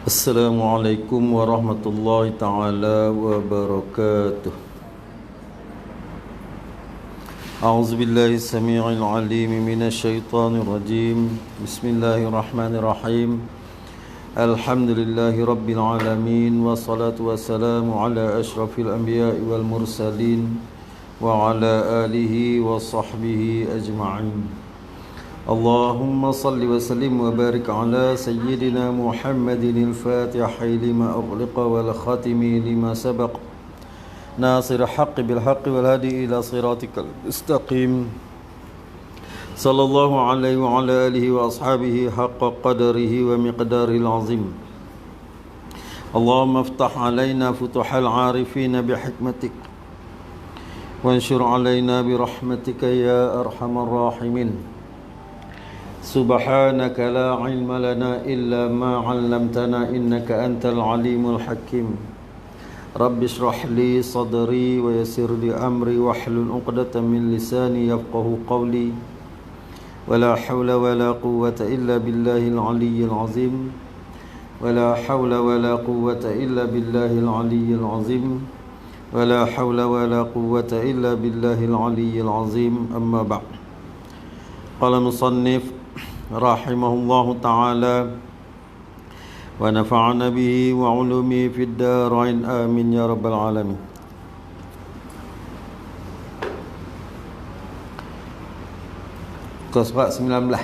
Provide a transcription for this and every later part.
Assalamualaikum warahmatullahi ta'ala wabarakatuh. A'udzu billahi samii'il 'aliim minasy syaithaanir rajiim. Bismillahirrahmanirrahim. Alhamdulillahi rabbil 'alamin wassalatu wassalamu ala asyrafil anbiya'i wal mursalin wa ala alihi wa sahbihi ajma'in. اللهم صل وسلم وبارك على سيدنا محمد الفاتح لما أغلق والخاتم لما سبق ناصر الحق بالحق والهادي إلى صراطك المستقيم صلى الله عليه وعلى آله وأصحابه حق قدره ومقداره العظيم. اللهم افتح علينا فتوح العارفين بحكمتك وانشر علينا برحمتك يا أرحم الراحمين. سبحانك لا علم لنا إلا ما علمتنا إنك أنت العليم الحكيم. رب اشرح لي صدري ويسر لي أمري واحلل عقدة من لساني يفقه قولي ولا حول ولا قوة إلا بالله العلي العظيم ولا حول ولا قوة إلا بالله العلي العظيم ولا حول ولا قوة إلا بالله العلي العظيم. أما بعد. قال المصنف رحمه الله تعالى ونفعنا به وعلومه في الدارين آمين يا رب العالمين. Surat 19.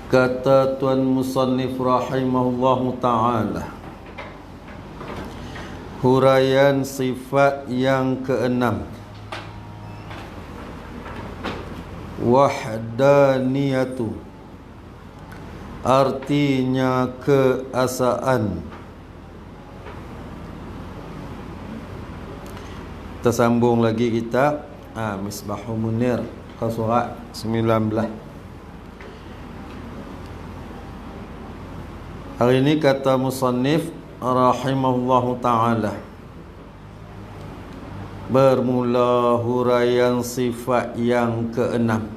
Kata Tuan Musannif rahimahullahu ta'ala, huraian sifat yang keenam, wahdaniyatu, artinya keasaan. Kita sambung lagi kitab Misbahul Munir ke surat 19. Hari ini kata musannif rahimahullahu ta'ala, bermula huraian sifat yang keenam.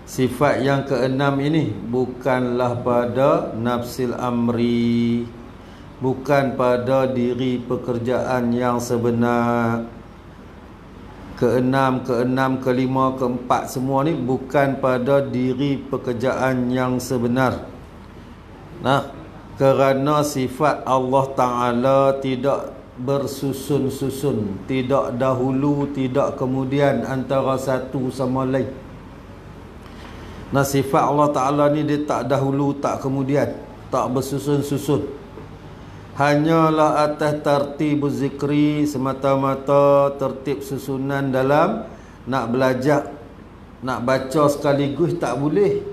Sifat yang keenam ini bukanlah pada nafsil amri, bukan pada diri pekerjaan yang sebenar. Keenam, kelima, keempat, semua ni bukan pada diri pekerjaan yang sebenar. Kerana sifat Allah Ta'ala tidak bersusun-susun, tidak dahulu, tidak kemudian antara satu sama lain. Sifat Allah Ta'ala ni dia tak dahulu, tak kemudian, tak bersusun-susun. Hanyalah atas tertib zikri, semata-mata tertib susunan dalam nak belajar. Nak baca sekaligus tak boleh.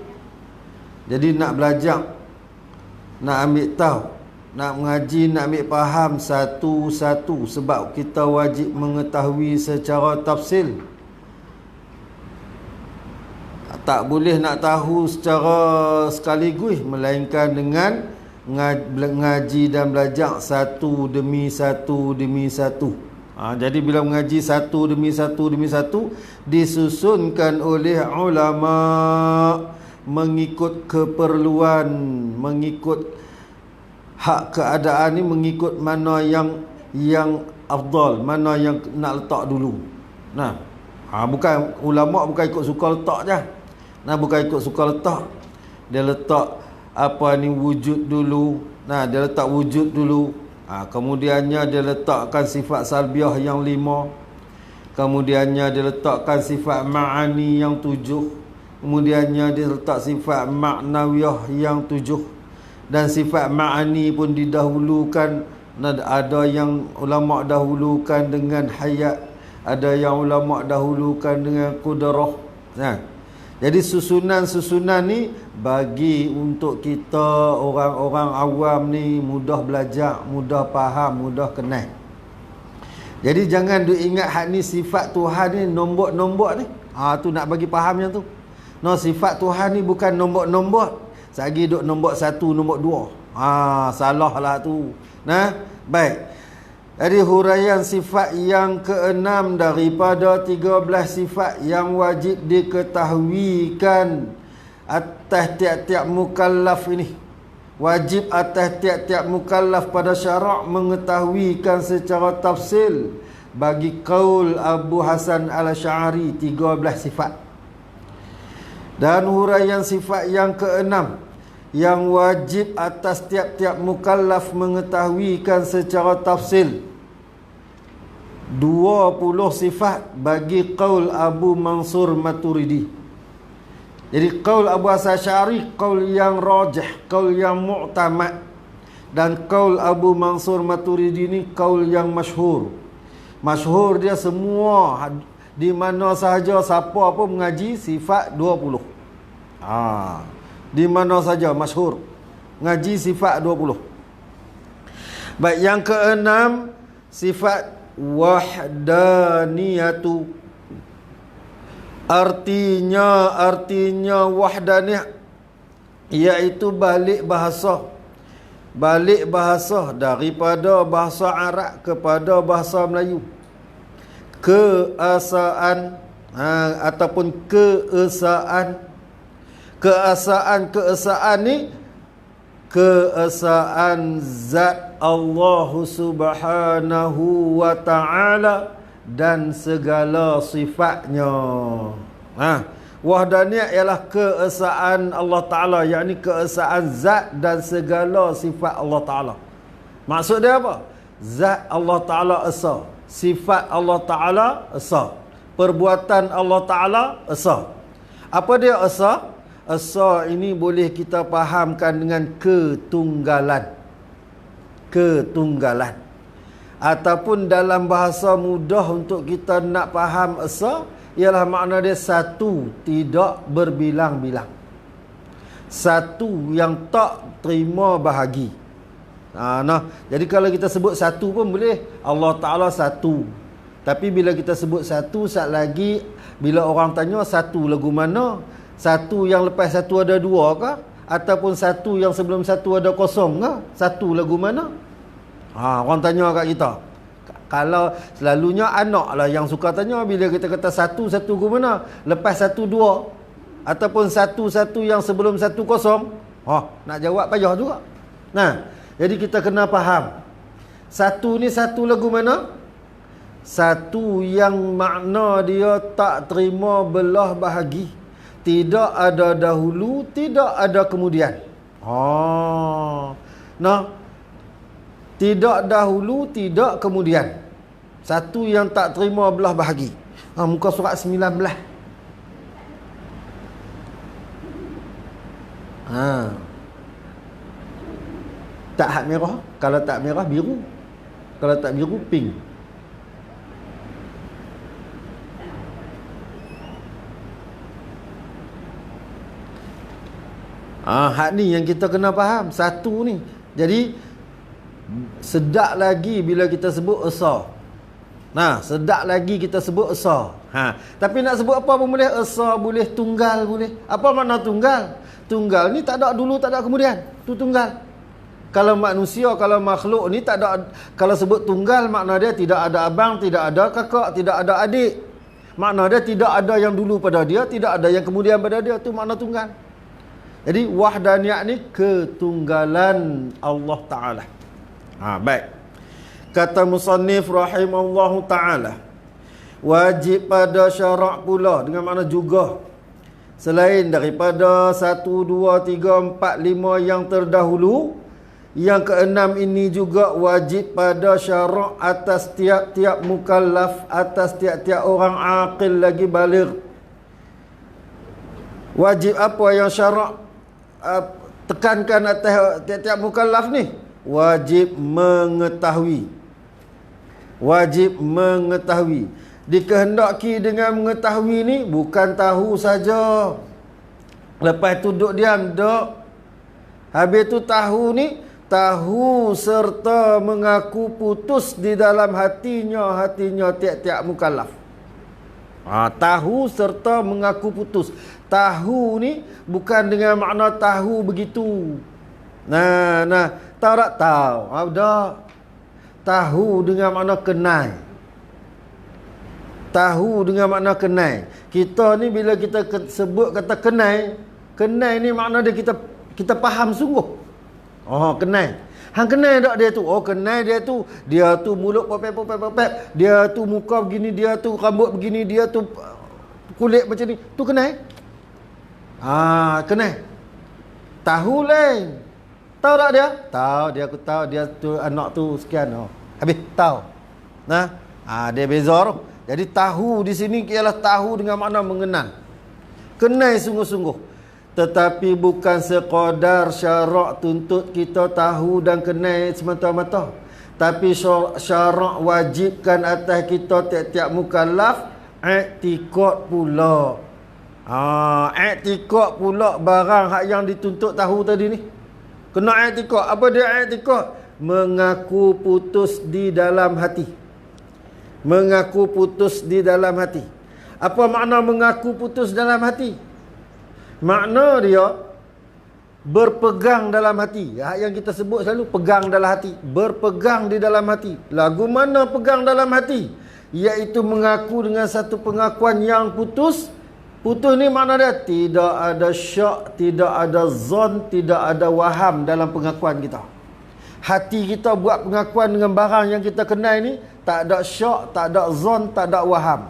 Jadi nak belajar, nak ambil tahu, nak mengaji, nak ambil faham satu-satu, sebab kita wajib mengetahui secara tafsil. Tak boleh nak tahu secara sekaligus, melainkan dengan mengaji dan belajar satu demi satu demi satu. Jadi bila mengaji satu demi satu disusunkan oleh ulama mengikut keperluan, mengikut hak keadaan ni, mengikut mana yang afdal, mana yang nak letak dulu. Bukan ulama bukan ikut suka letak je. Bukan ikut suka letak. Dia letak apa ni wujud dulu. Dia letak wujud dulu. Kemudiannya dia letakkan sifat salbiah yang 5. Kemudiannya dia letakkan sifat ma'ani yang 7. Kemudiannya dia letak sifat maknawiyah yang 7. Dan sifat ma'ani pun didahulukan. Ada yang ulama dahulukan dengan hayat, ada yang ulama dahulukan dengan kudrah. Jadi susunan-susunan ni bagi untuk kita orang-orang awam ni mudah belajar, mudah faham, mudah kenal. Jadi jangan duk ingat hak ni sifat Tuhan ni nombok-nombok ni. Tu nak bagi faham yang tu. Sifat Tuhan ni bukan nombok-nombok. Sagi duk nombok 1, nombok 2. Salah lah tu. Baik. Jadi huraian sifat yang keenam daripada 13 sifat yang wajib diketahuikan atas tiap-tiap mukallaf ini. Wajib atas tiap-tiap mukallaf pada syarak mengetahuikan secara tafsil bagi qaul Abu Hasan Al-Asy'ari 13 sifat. Dan huraian sifat yang keenam yang wajib atas tiap-tiap mukallaf mengetahuikan secara tafsil 20 sifat bagi qaul Abu Mansur Maturidi. Jadi qaul Abu Hasan Asy'ari qaul yang rajih, qaul yang mu'tamad, dan qaul Abu Mansur Maturidi ni qaul yang masyhur. Masyhur dia semua di mana sahaja siapa pun mengaji sifat 20. Di mana saja masyhur ngaji sifat 20. Baik, yang keenam sifat wahdaniyatu. Artinya wahdaniyah iaitu balik bahasa daripada bahasa Arab kepada bahasa Melayu. Keesaan ataupun keesaan ni keesaan zat Allah Subhanahu wa ta'ala dan segala sifatnya. Wahdaniyah ialah keesaan Allah Ta'ala, yakni keesaan zat dan segala sifat Allah Ta'ala. Maksud dia apa? Zat Allah Ta'ala esa, sifat Allah Ta'ala esa, perbuatan Allah Ta'ala esa. Apa dia esa? Esa ini boleh kita fahamkan dengan ketunggalan. Ataupun dalam bahasa mudah untuk kita nak faham esa ialah makna dia satu, tidak berbilang-bilang. Satu yang tak terima bahagi. Jadi kalau kita sebut satu pun boleh, Allah Ta'ala satu. Tapi bila kita sebut satu, saat lagi bila orang tanya satu lagu mana, satu yang lepas satu ada dua ke? Ataupun satu yang sebelum satu ada kosong ke? Satu lagu mana? Orang tanya kat kita. Kalau selalunya anak lah yang suka tanya, bila kita kata satu lagu mana? Lepas satu dua. Ataupun satu yang sebelum satu kosong. Nak jawab payah juga. Jadi kita kena faham. Satu ni satu lagu mana? Satu yang makna dia tak terima belah bahagi. Tidak ada dahulu, tidak ada kemudian. Tidak dahulu, tidak kemudian. Satu yang tak terima belah bahagi. Muka surat 19. Tak hak merah. Kalau tak merah, biru. Kalau tak biru, pink. Hak ni yang kita kena faham. Satu ni. Jadi sedap lagi bila kita sebut esa. Sedap lagi kita sebut esa. Tapi nak sebut apa pun boleh. Esa boleh, tunggal boleh. Apa makna tunggal? Tunggal ni tak ada dulu, tak ada kemudian. Tu tunggal. Kalau manusia, kalau makhluk ni tak ada. Kalau sebut tunggal, makna dia tidak ada abang, tidak ada kakak, tidak ada adik. Makna dia tidak ada yang dulu pada dia, tidak ada yang kemudian pada dia. Tu makna tunggal. Jadi wahdaniyah ni ketunggalan Allah Ta'ala. Baik. Kata musannif rahimallahu ta'ala, wajib pada syarak pula, dengan makna juga, selain daripada 1, 2, 3, 4, 5 yang terdahulu, yang keenam ini juga wajib pada syarak atas tiap-tiap mukallaf, atas tiap-tiap orang aqil lagi baligh. Wajib apa yang syarak tekankan atas tiap-tiap mukallaf ni? Wajib mengetahui. Wajib mengetahui. Dikehendaki dengan mengetahui ni bukan tahu saja, lepas tu duduk diam, duduk. Habis tu tahu ni, tahu serta mengaku putus di dalam hatinya tiap-tiap mukallaf. Tahu serta mengaku putus. Tahu ni bukan dengan makna tahu begitu. Tahu tak tahu. Dah. Tahu dengan makna kenal. Tahu dengan makna kenal. Kita ni bila kita sebut kata kenal, kenal ni makna dia kita faham sungguh. Oh, kenal. Hang kenal tak dia tu? Oh, kenal dia tu. Dia tu mulut popep. Dia tu muka begini, dia tu rambut begini, dia tu kulit macam ni. Tu kenal. Kenal. Tahu lain. Tahu tak dia? Tahu, aku tahu dia tu anak tu sekian. Oh. Habis tahu. Nah, dia beza tu. Jadi tahu di sini ialah tahu dengan makna mengenal. Kenal sungguh-sungguh. Tetapi bukan sekadar syarak tuntut kita tahu dan kenal semata-mata. Tapi syarak wajibkan atas kita tiap-tiap mukallaf i'tiqad pula. I'tiqad pula barang hak yang dituntut tahu tadi ni. Kena i'tiqad. Apa dia i'tiqad? Mengaku putus di dalam hati. Mengaku putus di dalam hati. Apa makna mengaku putus dalam hati? Makna dia berpegang dalam hati. Yang kita sebut selalu pegang dalam hati. Berpegang di dalam hati. Lagu mana pegang dalam hati? Iaitu mengaku dengan satu pengakuan yang putus. Putus ni makna dia tidak ada syak, tidak ada zon, tidak ada waham dalam pengakuan kita. Hati kita buat pengakuan dengan barang yang kita kenal ni, tak ada syak, tak ada zon, tak ada waham.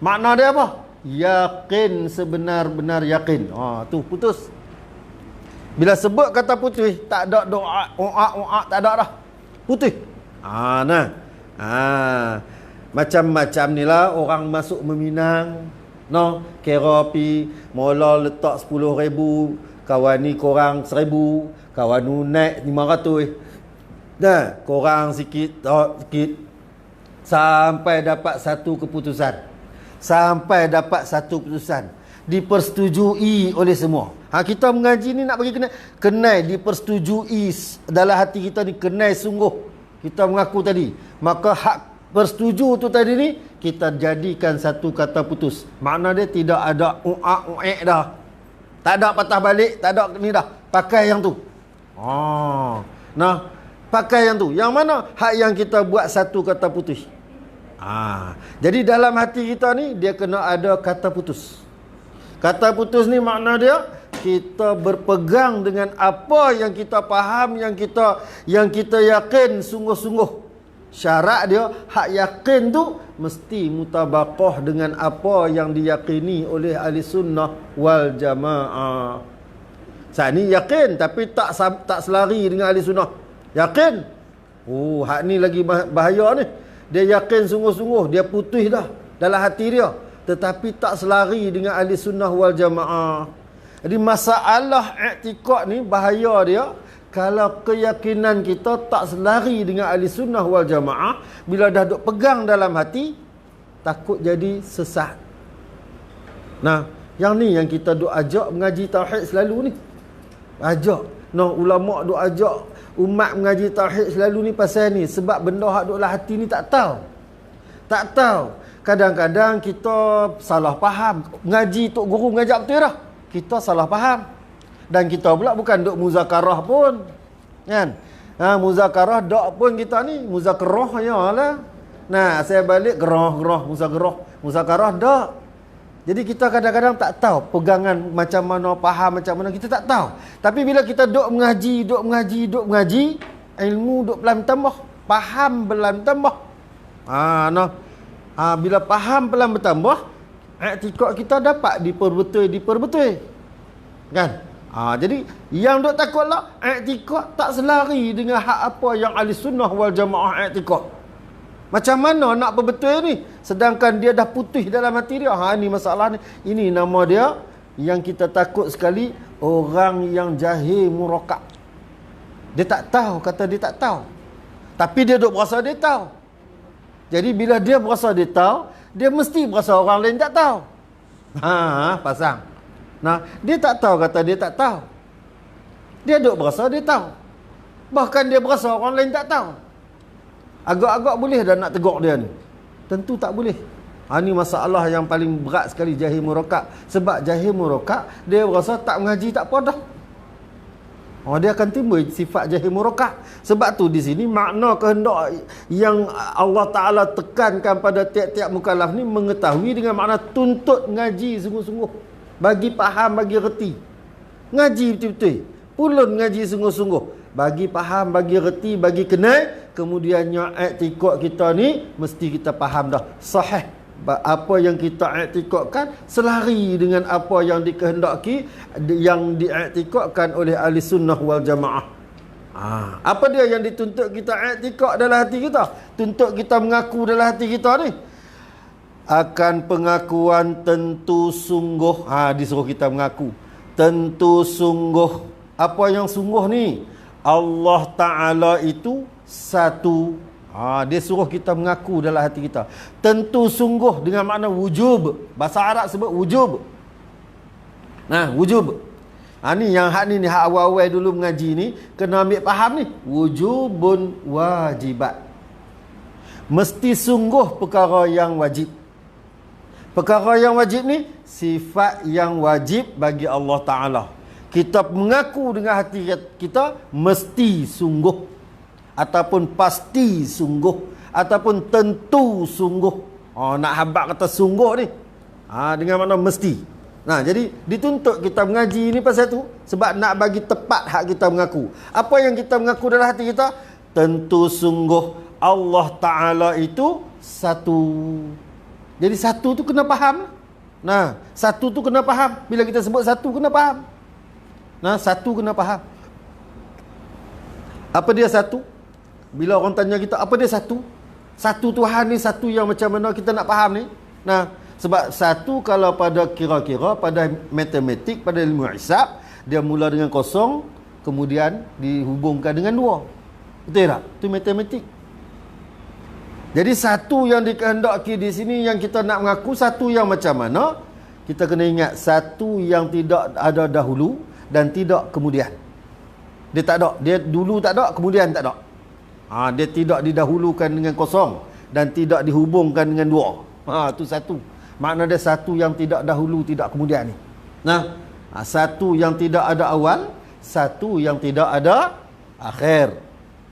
Makna dia apa? Yakin, sebenar-benar yakin. Tu putus. Bila sebut kata putus, tak ada doa, tak ada dah. Putus. Macam-macam ni lah orang masuk meminang. Kira pi mula letak 10,000, kawan ni korang 1,000, kawan ni naik 500. Korang sikit sampai dapat satu keputusan. Dipersetujui oleh semua. Kita mengaji ni nak bagi kenal dipersetujui dalam hati kita ni, kenal sungguh. Kita mengaku tadi. Maka hak bersetuju tu tadi ni kita jadikan satu kata putus. Makna dia tidak ada u'ak dah. Tak ada patah balik, tak ada ni dah. Pakai yang tu. Pakai yang tu. Yang mana? Hak yang kita buat satu kata putus. Jadi dalam hati kita ni dia kena ada kata putus. Kata putus ni makna dia kita berpegang dengan apa yang kita faham, yang kita yakin sungguh-sungguh. Syarat dia hak yakin tu mesti mutabaqah dengan apa yang diyakini oleh ahli sunnah wal jamaah. Saya ni yakin tapi tak selari dengan ahli sunnah. Yakin. Hak ni lagi bahaya ni. Dia yakin sungguh-sungguh, dia putih dah dalam hati dia, tetapi tak selari dengan ahli sunnah wal jamaah. Jadi masalah i'tiqad ni bahaya dia. Kalau keyakinan kita tak selari dengan ahli sunnah wal jamaah, bila dah duk pegang dalam hati, takut jadi sesat. Yang ni yang kita duk ajak mengaji tauhid selalu ni. Ulama duk ajak umat mengaji tauhid selalu ni pasal ni. Sebab benda hak duk dalam hati ni tak tahu. Kadang-kadang kita salah faham. Ngaji tok guru ngajak betul dah, kita salah faham. Dan kita pula bukan duk muzakarah pun, kan? Muzakarah dak pun kita ni muzakarah lah. Saya balik gerah muzakarah dak. Jadi kita kadang-kadang tak tahu pegangan macam mana, faham macam mana, kita tak tahu. Tapi bila kita duk mengaji, ilmu duk pelan bertambah, faham pelan bertambah. Bila faham pelan bertambah, i'tiqad kita dapat diperbetul. Kan? Jadi yang duk takutlah i'tiqad tak selari dengan hak apa yang ahli sunnah wal jamaah i'tiqad. Macam mana nak berbetul ni sedangkan dia dah putih dalam hati dia? Ni masalah ni. Ini nama dia yang kita takut sekali, orang yang jahil murakab. Dia tak tahu, kata dia tak tahu. Tapi dia duk berasa dia tahu. Jadi bila dia berasa dia tahu, dia mesti berasa orang lain tak tahu. Pasang. Dia tak tahu, kata dia tak tahu. Dia duk berasa dia tahu. Bahkan dia berasa orang lain tak tahu. Agak-agak boleh dah nak tegur dia ni? Tentu tak boleh. Ini masalah yang paling berat sekali jahil murakab. Sebab jahil murakab dia rasa tak mengaji tak apa dah. Dia akan timbul sifat jahil murakab. Sebab tu di sini makna kehendak yang Allah Ta'ala tekankan pada tiap-tiap mukallaf ni mengetahui dengan makna tuntut ngaji sungguh-sungguh. Bagi faham, bagi reti. Ngaji betul-betul. Pulun ngaji sungguh-sungguh. Bagi faham, bagi reti, bagi kenal. Kemudiannya i'tikad kita ni mesti kita faham dah. Sahih. Apa yang kita i'tikadkan selari dengan apa yang dikehendaki, yang diiktikadkan oleh ahli sunnah wal jamaah. Apa dia yang dituntut kita i'tikad dalam hati kita? Tuntut kita mengaku dalam hati kita ni akan pengakuan tentu sungguh. Disuruh kita mengaku tentu sungguh. Apa yang sungguh ni? Allah Ta'ala itu satu. Dia suruh kita mengaku dalam hati kita. Tentu sungguh dengan makna wujub. Bahasa Arab sebut wujub. Wujub. Ni yang hak ni hak awal-awal dulu mengaji ni kena ambil faham ni. Wujubun wajibat. Mesti sungguh perkara yang wajib. Perkara yang wajib ni sifat yang wajib bagi Allah Ta'ala. Kita mengaku dengan hati kita mesti sungguh, ataupun pasti sungguh, ataupun tentu sungguh. Nak habaq kata sungguh ni dengan makna mesti. Jadi dituntut kita mengaji ni pasal tu, sebab nak bagi tepat hak kita mengaku. Apa yang kita mengaku dalam hati kita? Tentu sungguh Allah Ta'ala itu satu. Jadi satu tu kena faham. Satu tu kena faham. Bila kita sebut satu kena faham. Satu kena faham. Apa dia satu? Bila orang tanya kita, apa dia satu? Satu Tuhan ni satu yang macam mana kita nak faham ni? Sebab satu kalau pada kira-kira, pada matematik, pada ilmu hisab, dia mula dengan kosong, kemudian dihubungkan dengan dua. Betul tak? Itu matematik. Jadi satu yang dikehendaki di sini yang kita nak mengaku, satu yang macam mana? Kita kena ingat, satu yang tidak ada dahulu dan tidak kemudian. Dia tak ada. Dia dulu tak ada, kemudian tak ada. Dia tidak didahulukan dengan kosong dan tidak dihubungkan dengan dua. Itu satu. Makna dia satu yang tidak dahulu, tidak kemudian ni. Satu yang tidak ada awal, satu yang tidak ada akhir.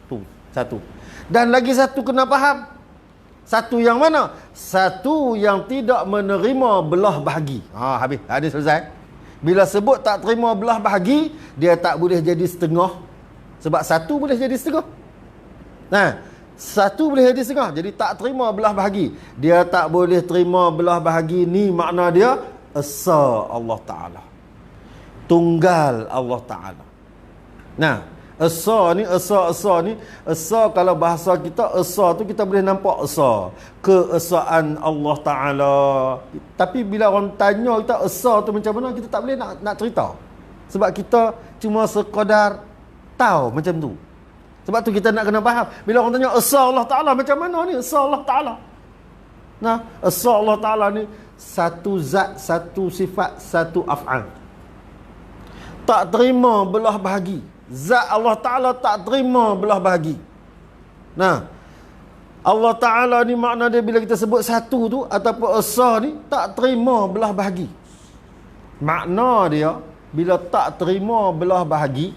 Tu satu. Dan lagi satu kena faham. Satu yang mana? Satu yang tidak menerima belah bahagi. Habis. Hadis selesai. Bila sebut tak terima belah bahagi, dia tak boleh jadi setengah. Sebab satu boleh jadi setengah. Satu boleh jadi setengah. Jadi tak terima belah bahagi. Dia tak boleh terima belah bahagi ni makna dia Esa Allah Ta'ala. Tunggal Allah Ta'ala. Esa ni, Esa kalau bahasa kita, Esa tu kita boleh nampak Esa. Keesaan Allah Ta'ala. Tapi bila orang tanya kita Esa tu macam mana, kita tak boleh nak cerita. Sebab kita cuma sekadar tahu macam tu. Sebab tu kita nak kena faham. Bila orang tanya Esa Allah Ta'ala macam mana ni? Esa Allah Ta'ala. Esa Allah Ta'ala ni satu zat, satu sifat, satu af'al. Tak terima belah bahagi. Zat Allah Ta'ala tak terima belah bahagi. Allah Ta'ala ni makna dia bila kita sebut satu tu ataupun Esa ni tak terima belah bahagi. Makna dia bila tak terima belah bahagi,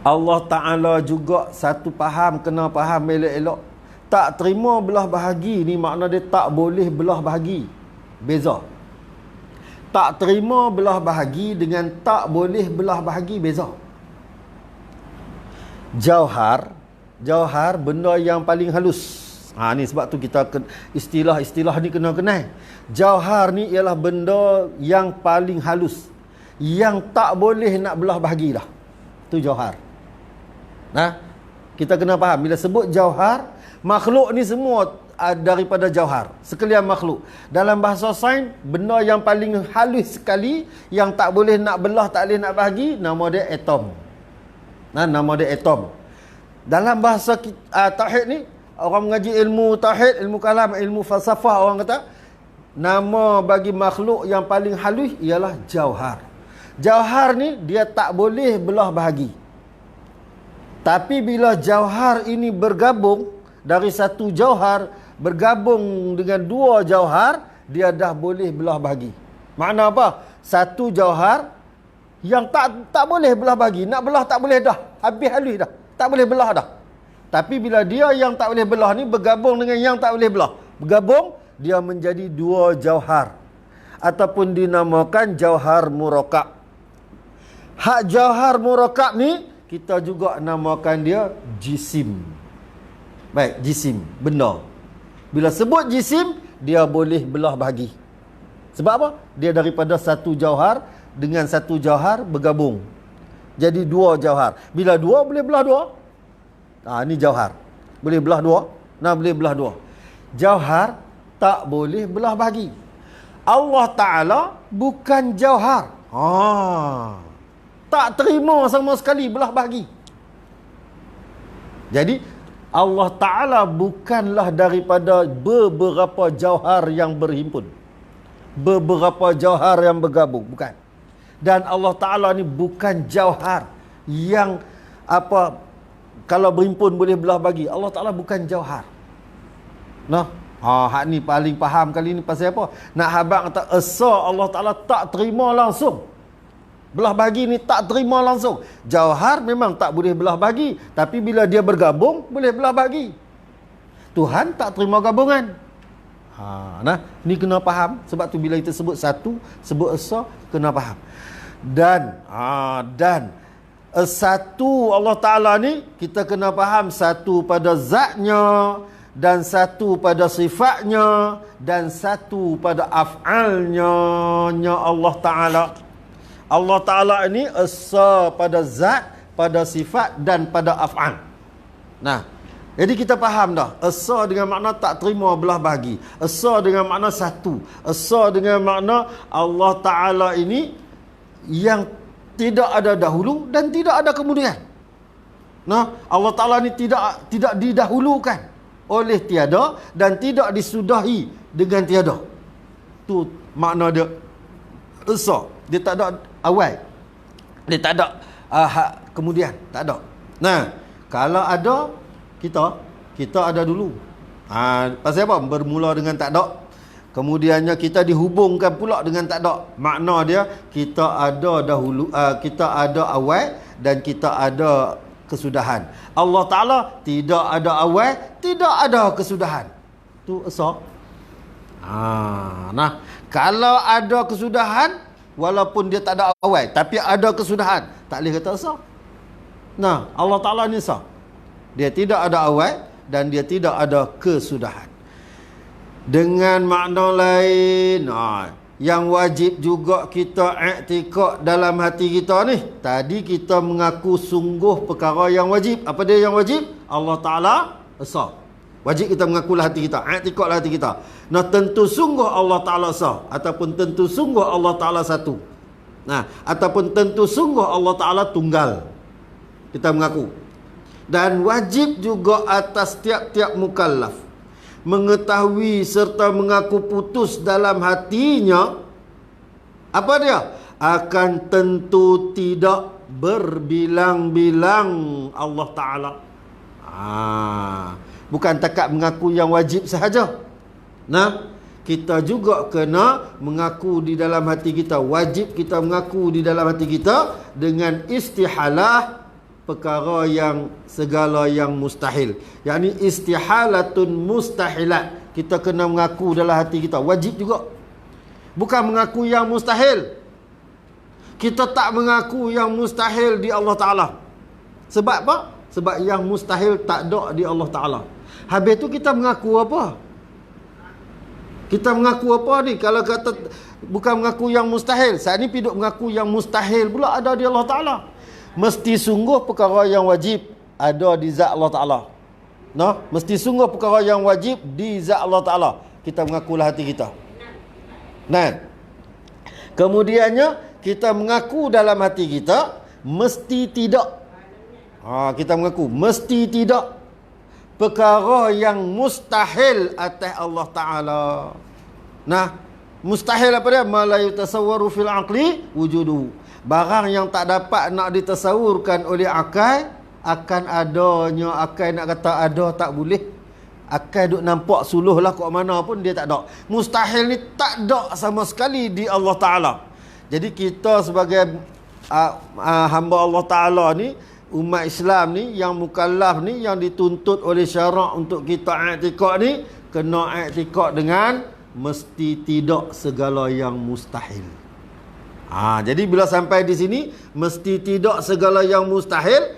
Allah Ta'ala juga satu faham, kena faham elok-elok. Tak terima belah bahagi ni makna dia tak boleh belah bahagi. Beza. Tak terima belah bahagi dengan tak boleh belah bahagi beza. Jauhar benda yang paling halus. Ni sebab tu kita istilah ni kena kenal. Jauhar ni ialah benda yang paling halus, yang tak boleh nak belah bahagi dah. Tu jauhar. Kita kena faham bila sebut jauhar, makhluk ni semua daripada jauhar, sekalian makhluk. Dalam bahasa sains, benda yang paling halus sekali yang tak boleh nak belah, tak boleh nak bahagi, nama dia atom. Nama dia atom. Dalam bahasa tauhid ni, orang mengaji ilmu tauhid, ilmu kalam, ilmu falsafah, orang kata nama bagi makhluk yang paling halus ialah jauhar. Jauhar ni dia tak boleh belah bahagi. Tapi bila jauhar ini bergabung, dari satu jauhar bergabung dengan dua jauhar, dia dah boleh belah bahagi. Makna apa? Satu jauhar yang tak boleh belah bagi. Nak belah tak boleh dah. Habis dah. Tak boleh belah dah. Tapi bila dia yang tak boleh belah ni bergabung dengan yang tak boleh belah. Bergabung, dia menjadi dua jauhar. Ataupun dinamakan jauhar murakab. Hak jauhar murakab ni, kita juga namakan dia jisim. Baik, jisim, benda. Bila sebut jisim, dia boleh belah bagi. Sebab apa? Dia daripada satu jauhar dengan satu jauhar bergabung. Jadi dua jauhar. Bila dua, boleh belah dua. Ni jauhar. Boleh belah dua. Boleh belah dua. Jauhar tak boleh belah bagi. Allah Ta'ala bukan jauhar. Tak terima sama sekali belah bagi. Jadi Allah Ta'ala bukanlah daripada beberapa jauhar yang berhimpun. Beberapa jauhar yang bergabung. Bukan. Dan Allah Ta'ala ni bukan jauhar yang kalau berhimpun boleh belah bagi. Allah Ta'ala bukan jauhar. Hak ni paling faham kali ni pasal apa? Nak habaq kata esa Allah Ta'ala tak terima langsung. Belah bagi ni tak terima langsung. Jauhar memang tak boleh belah bagi, tapi bila dia bergabung boleh belah bagi. Tuhan tak terima gabungan. Ni kena faham. Sebab tu bila kita sebut satu, sebut esa, kena faham. Dan satu Allah Ta'ala ni kita kena faham satu pada zatnya, dan satu pada sifatnya, dan satu pada af'alnya Allah Ta'ala. Allah Ta'ala ini esa pada zat, pada sifat dan pada af'al. Jadi kita faham dah. Esa dengan makna tak terima belah bagi. Esa dengan makna satu. Esa dengan makna Allah Ta'ala ini yang tidak ada dahulu dan tidak ada kemudian. Allah Ta'ala ni tidak didahulukan oleh tiada dan tidak disudahi dengan tiada. Tu makna dia esa. Dia tak ada awal. Dia tak ada kemudian. Tak ada. Kalau ada, kita ada dulu. Pasal apa? Bermula dengan tak ada. Kemudiannya kita dihubungkan pula dengan tak ada. Makna dia kita ada dahulu, kita ada awal dan kita ada kesudahan. Allah Ta'ala tidak ada awal, tidak ada kesudahan. Tu esa. Kalau ada kesudahan, walaupun dia tak ada awal, tapi ada kesudahan, tak boleh kata esa. Allah Ta'ala ni esa. Dia tidak ada awal dan dia tidak ada kesudahan. Dengan makna lain, yang wajib juga kita i'tikad dalam hati kita ni. Tadi kita mengaku sungguh perkara yang wajib. Apa dia yang wajib? Allah Ta'ala esa. Wajib kita mengakulah hati kita, i'tikadlah hati kita. Tentu sungguh Allah Ta'ala esa, ataupun tentu sungguh Allah Ta'ala satu. Ataupun tentu sungguh Allah Ta'ala tunggal. Kita mengaku. Dan wajib juga atas tiap-tiap mukallaf mengetahui serta mengaku putus dalam hatinya, apa dia? Akan tentu tidak berbilang-bilang Allah Ta'ala. Bukan takat mengaku yang wajib sahaja. Kita juga kena mengaku di dalam hati kita. Wajib kita mengaku di dalam hati kita dengan istihalah perkara yang segala yang mustahil. Yakni istihalatun mustahilat. Kita kena mengaku dalam hati kita. Wajib juga. Bukan mengaku yang mustahil. Kita tak mengaku yang mustahil di Allah Ta'ala. Sebab apa? Sebab yang mustahil tak ada di Allah Ta'ala. Habis tu kita mengaku apa? Kita mengaku apa ni? Kalau kata bukan mengaku yang mustahil, saat ni piduk mengaku yang mustahil pula ada di Allah Ta'ala. Mesti sungguh perkara yang wajib ada di zat Allah Ta'ala. Mesti sungguh perkara yang wajib di zat Allah Ta'ala. Kita mengakulah hati kita. Kemudiannya kita mengaku dalam hati kita mesti tidak. Kita mengaku mesti tidak perkara yang mustahil atas Allah Ta'ala. Mustahil apa dia? Ma la yutasawwaru fil aqli wujuduhu. Barang yang tak dapat nak ditasawurkan oleh akal, akan adanya. Akal nak kata ada tak boleh. Akal duk nampak suluh lah kat mana pun dia tak ada. Mustahil ni tak ada sama sekali di Allah Ta'ala. Jadi kita sebagai hamba Allah Ta'ala ni, umat Islam ni, yang mukallaf ni, yang dituntut oleh syarak untuk kita i'tikad ni, kena i'tikad dengan mesti tidak segala yang mustahil. Jadi bila sampai di sini, mesti tidak segala yang mustahil.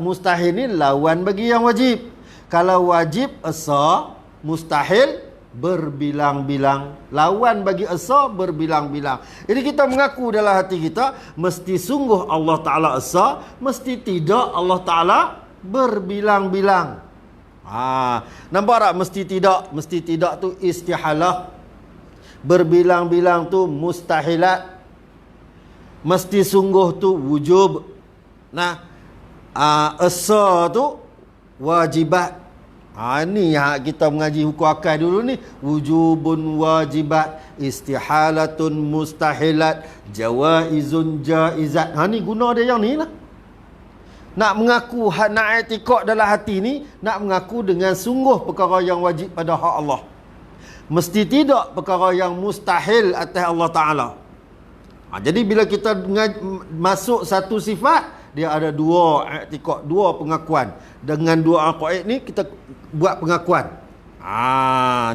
Mustahil ni lawan bagi yang wajib. Kalau wajib esa, mustahil berbilang-bilang. Lawan bagi esa berbilang-bilang. Jadi kita mengaku dalam hati kita, mesti sungguh Allah Ta'ala esa, mesti tidak Allah Ta'ala berbilang-bilang. Nampak tak mesti tidak? Mesti tidak tu istihalah. Berbilang-bilang tu mustahilat. Mesti sungguh tu wujub. Esa tu wajibat. Ni yang kita mengaji hukum akal dulu ni. Wujubun wajibat, istihalatun mustahilat, jawaizun jaizat. Ni guna dia yang ni lah. Nak mengaku, nak i'tikad dalam hati ni, nak mengaku dengan sungguh perkara yang wajib pada hak Allah. Mesti tidak perkara yang mustahil atas Allah Ta'ala. Jadi bila kita masuk satu sifat, dia ada dua i'tikad, dua pengakuan. Dengan dua aqaid ni kita buat pengakuan.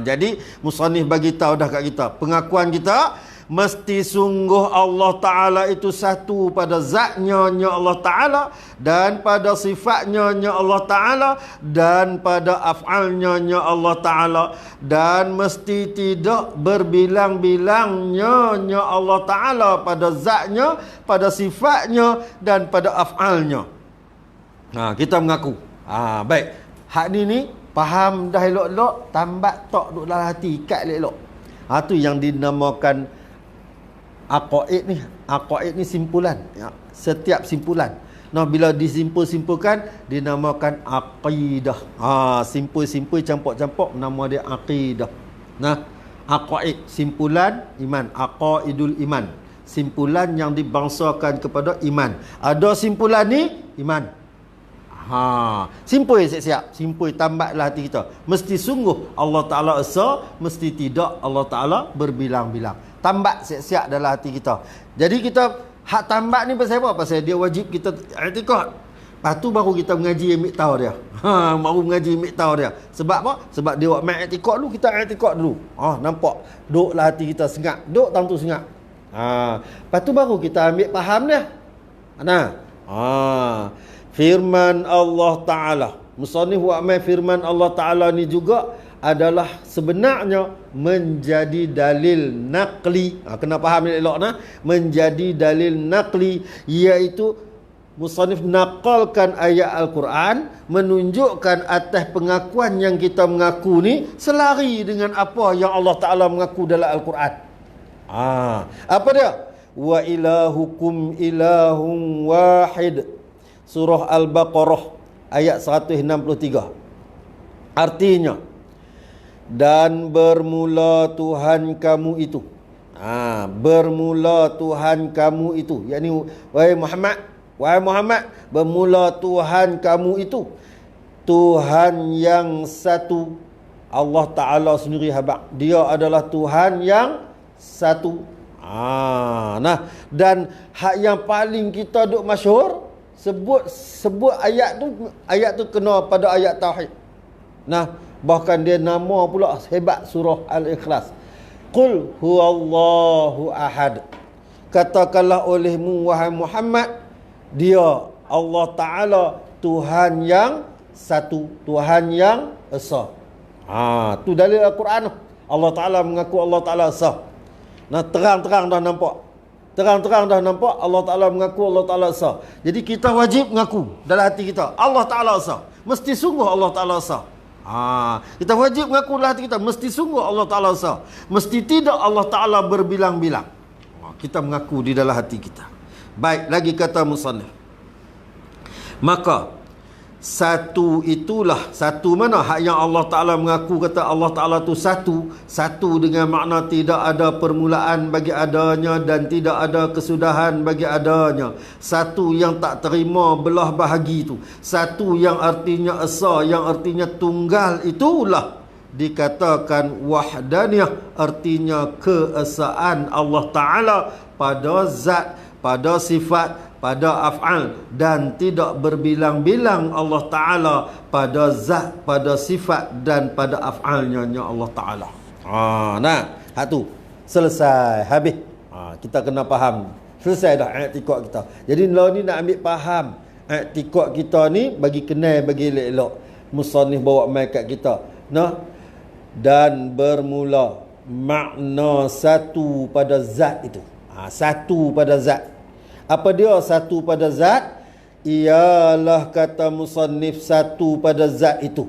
Jadi musannif bagi tahu dah kat kita, pengakuan kita mesti sungguh Allah Ta'ala itu satu pada zatnya Allah Ta'ala, dan pada sifatnya Allah Ta'ala, dan pada af'alnya Allah Ta'ala, dan mesti tidak berbilang-bilangnya Allah Ta'ala pada zatnya, pada sifatnya, dan pada af'alnya. Kita mengaku. Baik. Hak ni faham dah elok-elok, tambat tok duk dalam hati, ikat elok-elok. Tu yang dinamakan aqaid ni. Aqaid ni simpulan. Setiap simpulan. Bila disimpul-simpulkan, dinamakan aqidah. Simpul-simpul, campur-campur, nama dia aqidah. Aqaid, simpulan iman. Aqaidul iman. Simpulan yang dibangsakan kepada iman. Ada simpulan ni, iman. Simpul siap-siap. Simpul tambatlah hati kita. Mesti sungguh Allah Ta'ala esa, mesti tidak Allah Ta'ala berbilang-bilang. Tambat siap-siap dalam hati kita. Jadi kita hak tambat ni pasal apa? Pasal dia wajib kita i'tikad. Lepas tu baru kita mengaji ambil tahu dia. Baru mengaji ambil tahu dia. Sebab apa? Sebab dia buat main i'tikad dulu, kita i'tikad dulu. Nampak? Duduklah hati kita sengak. Duduk time tu sengak. Lepas tu baru kita ambil faham dia. Firman Allah Ta'ala. Musannif buat main firman Allah Ta'ala ni juga adalah sebenarnya menjadi dalil naqli. Kena faham ni elok menjadi dalil naqli, iaitu musannif naqalkan ayat Al-Quran menunjukkan atas pengakuan yang kita mengaku ni selari dengan apa yang Allah Ta'ala mengaku dalam Al-Quran. Apa dia? Wa ilahukum ilahun wahid. Surah Al-Baqarah ayat 163. Artinya, dan bermula Tuhan kamu itu. Bermula Tuhan kamu itu. Yakni, wahai Muhammad, bermula Tuhan kamu itu. Tuhan yang satu. Allah Ta'ala sendiri habaq. Dia adalah Tuhan yang satu. Dan hak yang paling kita duk masyhur, sebut ayat tu kena pada ayat tauhid. Bahkan dia nama pula hebat surah Al-Ikhlas. Qul huwallahu ahad. Katakanlah olehmu wahai Muhammad, dia Allah Ta'ala Tuhan yang satu, Tuhan yang esa. Tu dalil Al-Quran. Allah Ta'ala mengaku Allah Ta'ala esa. Terang-terang dah nampak. Terang-terang dah nampak Allah Ta'ala mengaku Allah Ta'ala esa. Jadi kita wajib mengaku dalam hati kita Allah Ta'ala esa. Mesti sungguh Allah Ta'ala esa. Kita wajib mengaku dalam hati kita mesti sungguh Allah Ta'ala esa. Mesti tidak Allah Ta'ala berbilang-bilang. Kita mengaku di dalam hati kita. Baik, lagi kata musannif. Maka satu itulah, satu mana hak yang Allah Ta'ala mengaku kata Allah Ta'ala tu satu. Satu dengan makna tidak ada permulaan bagi adanya dan tidak ada kesudahan bagi adanya. Satu yang tak terima belah bahagi itu. Satu yang artinya esa, yang artinya tunggal, itulah dikatakan wahdaniyah, artinya keesaan Allah Ta'ala pada zat, pada sifat, pada af'al, dan tidak berbilang-bilang Allah Ta'ala pada zat, pada sifat dan pada af'alnya Allah Ta'ala. Nah, tu selesai, habis. Kita kena faham. Selesai dah i'tiqad kita. Jadi lah ni nak ambil faham i'tiqad kita ni, bagi kenal, bagi elok-elok. Musannif bawa mai kat kita. Nah, dan bermula makna satu pada zat itu. Satu pada zat. Apa dia satu pada zat? Ialah kata musannif, satu pada zat itu.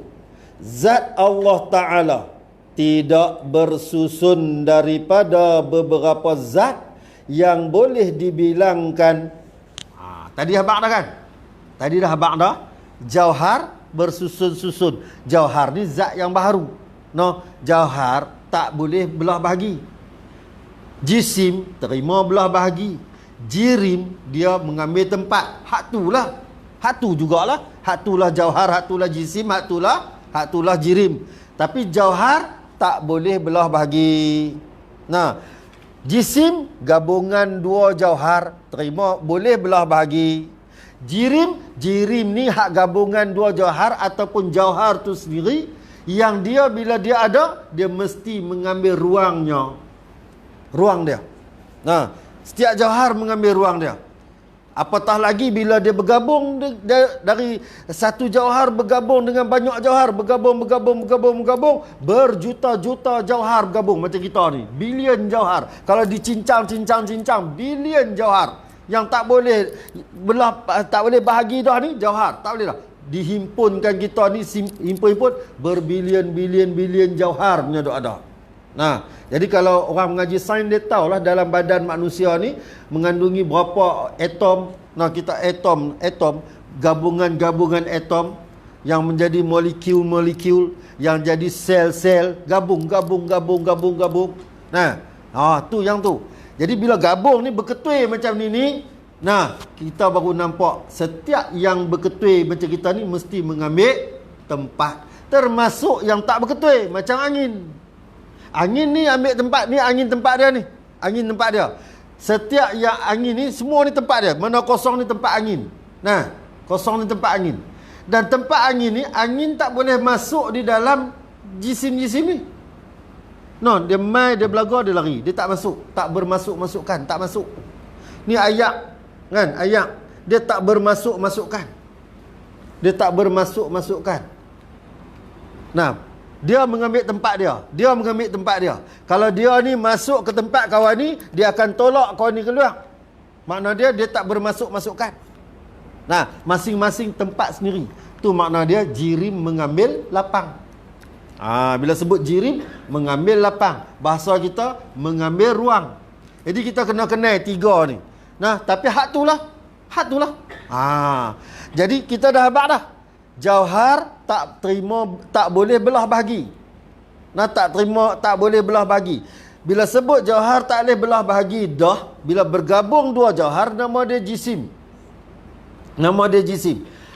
Zat Allah Ta'ala tidak bersusun daripada beberapa zat yang boleh dibilangkan. Tadi habaq dah kan? Tadi dah habaq dah. Jauhar bersusun-susun. Jauhar ni zat yang baru. Jauhar tak boleh belah bahagi. Jisim terima belah bahagi. Jirim dia mengambil tempat. Hak tu jugalah. Hak tulah jauhar, hak tulah jisim, hak tulah jirim. Tapi jauhar tak boleh belah bahagi. Nah, jisim gabungan dua jauhar, terima boleh belah bahagi. Jirim ni hak gabungan dua jauhar ataupun jauhar tu sendiri, yang dia bila dia ada, dia mesti mengambil ruang dia. Nah, setiap jauhar mengambil ruang dia. Apatah lagi bila dia bergabung dari satu jauhar bergabung dengan banyak jauhar, bergabung, berjuta-juta jauhar bergabung macam kita ni. Bilion jauhar. Kalau dicincang, bilion jauhar yang tak boleh tak boleh bahagi dah ni jauhar. Tak boleh dah. Dihimpunkan kita ni, himpun berbilion jauhar punya ada. Nah, jadi kalau orang mengaji sains dia tahulah dalam badan manusia ni mengandungi berapa atom. Nah, kita atom, gabungan-gabungan atom yang menjadi molekul-molekul, yang jadi sel-sel, gabung. Nah, tu yang tu. Jadi bila gabung ni berketui macam ni, nah, kita baru nampak setiap yang berketui macam kita ni mesti mengambil tempat. Termasuk yang tak berketui macam angin. Angin ni ambil tempat ni, angin tempat dia ni. Angin tempat dia. Setiap yang angin ni, semua ni tempat dia. Mana kosong ni tempat angin. Nah, kosong ni tempat angin. Dan tempat angin ni, angin tak boleh masuk di dalam jisim-jisim ni. Dia mai, dia belaga, dia lari. Dia tak masuk. Tak bermasuk-masukkan. Tak masuk. Ni ayak. Kan? Ayak. Dia tak bermasuk-masukkan. Nah, dia mengambil tempat dia. Kalau dia ni masuk ke tempat kawan ni, dia akan tolak kawan ni keluar. Makna dia tak bermasuk-masukkan. Nah, masing-masing tempat sendiri. Tu makna dia jirim mengambil lapang. Bila sebut jirim, mengambil lapang. Bahasa kita, mengambil ruang. Jadi kita kena kenal tiga ni. Nah, tapi hak tu lah. Jadi kita dah habaq dah. Jauhar tak terima, tak boleh belah bahagi. Nah, tak boleh belah bahagi. Bila sebut jauhar tak boleh belah bahagi dah, bila bergabung dua jauhar, nama dia jisim.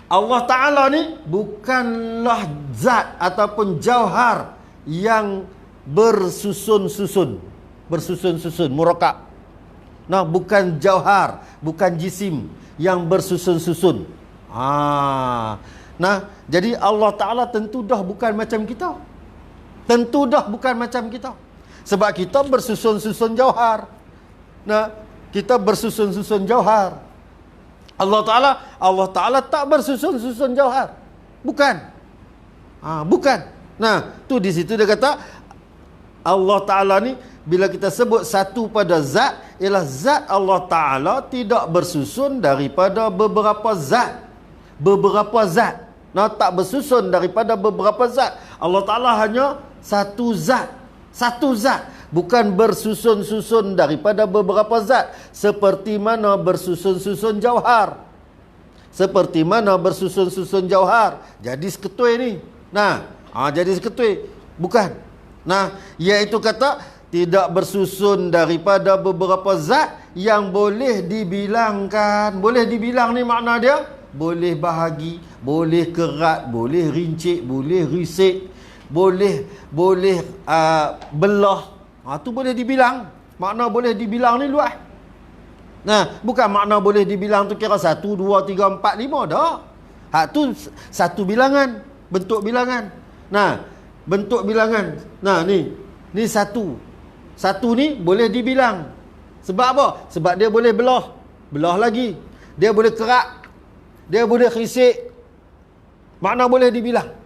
Allah Ta'ala ni bukanlah zat ataupun jauhar yang bersusun-susun, murakab. Nah, bukan jauhar, bukan jisim yang bersusun-susun. Nah, jadi Allah Ta'ala tentu dah bukan macam kita. Sebab kita bersusun-susun jauhar. Nah, kita bersusun-susun jauhar. Allah Ta'ala tak bersusun-susun jauhar. Bukan. Nah, tu di situ dia kata Allah Ta'ala ni bila kita sebut satu pada zat, ialah zat Allah Ta'ala tidak bersusun daripada beberapa zat. Nah, tak bersusun daripada beberapa zat. Allah Ta'ala hanya satu zat. Bukan bersusun-susun daripada beberapa zat. Seperti mana bersusun-susun jauhar. Jadi seketui ni. Nah, jadi seketui. Bukan. Nah, iaitu kata tidak bersusun daripada beberapa zat yang boleh dibilangkan. Boleh dibilang ni makna dia boleh bahagi, boleh kerat, boleh rincik, boleh risik, boleh belah. Tu boleh dibilang. Makna boleh dibilang ni luas. Nah, bukan makna boleh dibilang tu kira 1, 2, 3, 4, 5 dah. Hak tu satu bilangan, bentuk bilangan. Nah, bentuk bilangan. Nah, ni satu. Satu ni boleh dibilang. Sebab apa? Sebab dia boleh belah. Belah lagi. Dia boleh kerak. Dia boleh khisik. Makna boleh dibilang.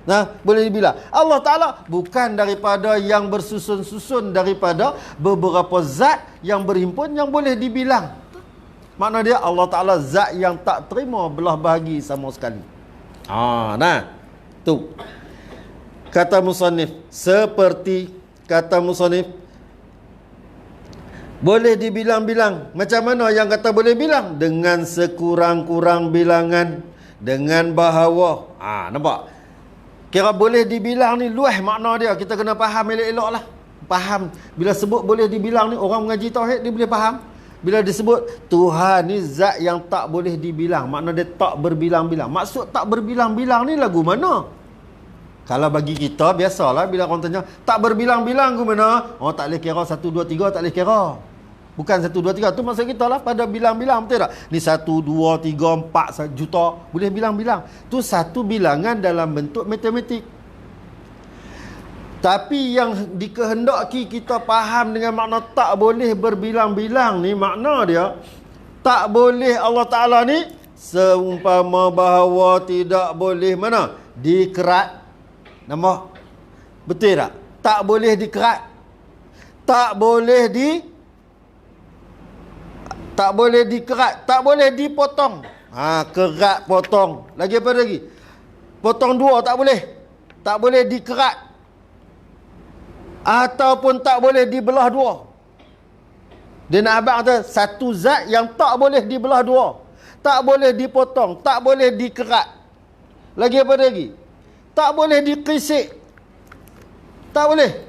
Nah, boleh dibilang. Allah Ta'ala bukan daripada yang bersusun-susun, daripada beberapa zat yang berhimpun yang boleh dibilang. Makna dia Allah Ta'ala zat yang tak terima belah bahagi sama sekali. Nah, tu. Kata musannif, seperti kata musannif, boleh dibilang-bilang. Macam mana yang kata boleh bilang? Dengan sekurang-kurang bilangan, dengan bahawa. Nampak? Kira boleh dibilang ni luas makna dia. Kita kena faham elok-elok lah. Faham. Bila sebut boleh dibilang ni, orang mengaji tauhid dia boleh faham. Bila disebut Tuhan ni zat yang tak boleh dibilang, makna dia tak berbilang-bilang. Maksud tak berbilang-bilang ni lagu mana? Kalau bagi kita biasalah bila orang tanya tak berbilang-bilang ke mana? Oh, tak boleh kira 1, 2, 3, tak boleh kira. Bukan 1, 2, 3. Tu maksud kita lah pada bilang-bilang. Betul tak? Ni 1, 2, 3, 4 juta. Boleh bilang-bilang. Tu satu bilangan dalam bentuk matematik. Tapi yang dikehendaki kita faham dengan makna tak boleh berbilang-bilang ni, makna dia tak boleh Allah Ta'ala ni seumpama bahawa tidak boleh mana? Dikerat. Nama? Betul tak? Tak boleh dikerat. Tak boleh dikerat, tak boleh dipotong. Kerat potong. Lagi apa lagi? Potong dua tak boleh. Tak boleh dikerat. Ataupun tak boleh dibelah dua. Dia nak abang kata satu zat yang tak boleh dibelah dua. Tak boleh dipotong, tak boleh dikerat. Lagi apa lagi? Tak boleh dikisik. Tak boleh.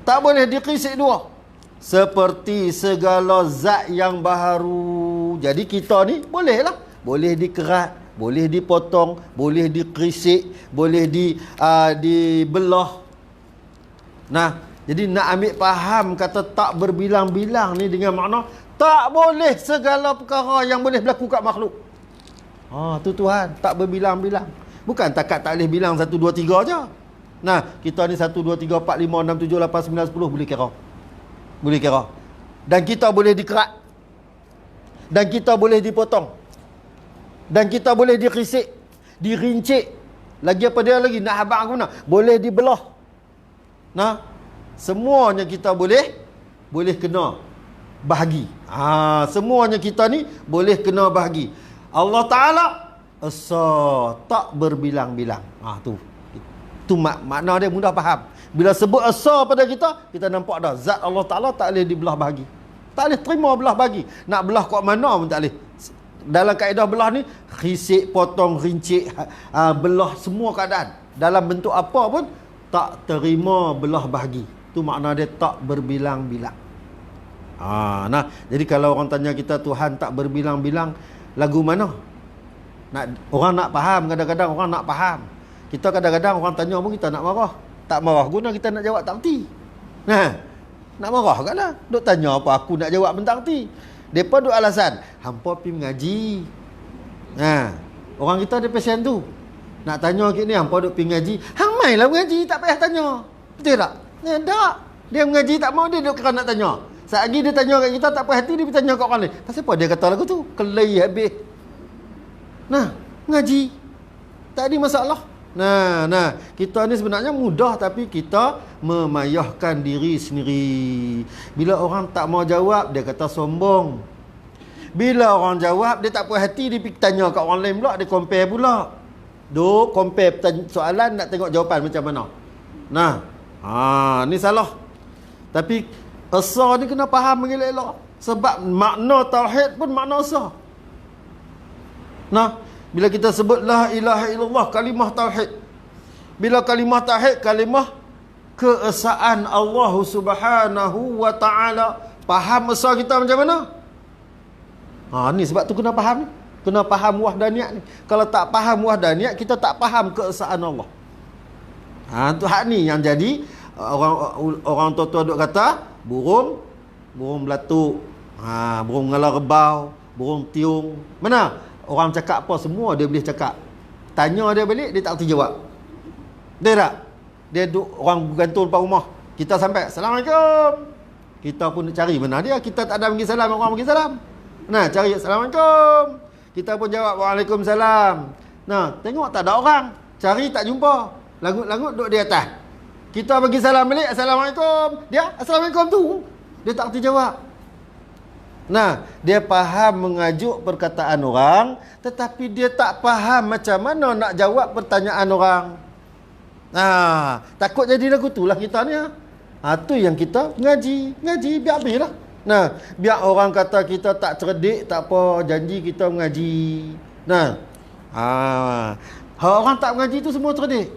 Tak boleh dikisik dua. Seperti segala zat yang baharu. Jadi kita ni bolehlah. Boleh dikerat, boleh dipotong, boleh dikrisik, boleh dibelah. Nah, jadi nak ambil faham kata tak berbilang-bilang ni dengan makna tak boleh segala perkara yang boleh berlaku kat makhluk. Tu Tuhan tak berbilang-bilang. Bukan takat tak boleh bilang 1, 2, 3 je. Nah, kita ni 1, 2, 3, 4, 5, 6, 7, 8, 9, 10 boleh kira. Boleh kira. Dan kita boleh dikerat. Dan kita boleh dipotong. Dan kita boleh dikisik, dirincik. Lagi apa dia lagi? Nak habang aku nak. Boleh dibelah. Nah, semuanya kita boleh kena bahagi. Semuanya kita ni boleh kena bahagi. Allah Ta'ala Esa tak berbilang-bilang. Tu makna dia mudah faham. Bila sebut asa pada kita nampak dah zat Allah Ta'ala tak boleh dibelah bahagi. Tak boleh terima belah bahagi. Nak belah kat mana pun tak boleh. Dalam kaedah belah ni, khisik, potong, rincik, belah semua keadaan. Dalam bentuk apa pun tak terima belah bahagi. Tu makna dia tak berbilang-bilang. Nah, jadi kalau orang tanya kita Tuhan tak berbilang-bilang, lagu mana? Orang nak faham, kadang-kadang orang nak faham. Kita kadang-kadang orang tanya pun kita nak marah. Tak marah guna kita nak jawab tak erti. Nak marah kan lah. Duk tanya apa aku nak jawab mentang erti. Mereka duk alasan, hampa pergi mengaji. Orang kita ada pasien tu. Nak tanya ke ni, hampa duk pergi mengaji. Hang main lah mengaji, tak payah tanya. Betul tak? Tak. Dia mengaji tak mau, dia duk kira nak tanya. Selagi dia tanya kat kita, tak puas hati, dia pergi tanya kat orang lain. Pasal apa dia kata lagu tu? Kelai habis. Ngaji. Tak ada masalah. Kita ni sebenarnya mudah, tapi kita memayahkan diri sendiri. Bila orang tak mau jawab, dia kata sombong. Bila orang jawab, dia tak puas hati, dia pergi tanya kat orang lain pula, dia compare pula. Duk compare soalan, nak tengok jawapan macam mana. Ni salah. Tapi asa ni kena faham elok-elok. Sebab makna tauhid pun makna asa. Bila kita sebut la ilaha illallah, kalimah tauhid. Bila kalimah tauhid, kalimah keesaan Allah Subhanahu wa taala. Faham esa kita macam mana? Ni sebab tu kena faham ni. Kena faham wahdaniyat ni. Kalau tak faham wahdaniyat, kita tak faham keesaan Allah. Tu hak ni yang jadi orang tua-tua duk kata burung burung belatuk, burung ngalau rebau, burung tiung. Mana? Orang cakap apa semua dia boleh cakap. Tanya dia balik, dia tak erti jawab. Dia tak? Dia duduk orang bergantung depan rumah. Kita sampai, Assalamualaikum. Kita pun nak cari mana dia. Kita tak ada bagi salam, orang bagi salam. Nah, cari Assalamualaikum. Kita pun jawab Waalaikumsalam. Nah, tengok tak ada orang. Cari tak jumpa. Langut-langut duduk di atas. Kita bagi salam balik, Assalamualaikum. Dia, Assalamualaikum tu. Dia tak erti jawab. Nah, dia faham mengajuk perkataan orang, tetapi dia tak faham macam mana nak jawab pertanyaan orang. Takut jadi lagu tu lah kita ni. Tu yang kita ngaji biar habis lah. Nah, biar orang kata kita tak cerdik, tak apa, janji kita mengaji. Nah, orang tak mengaji tu semua cerdik.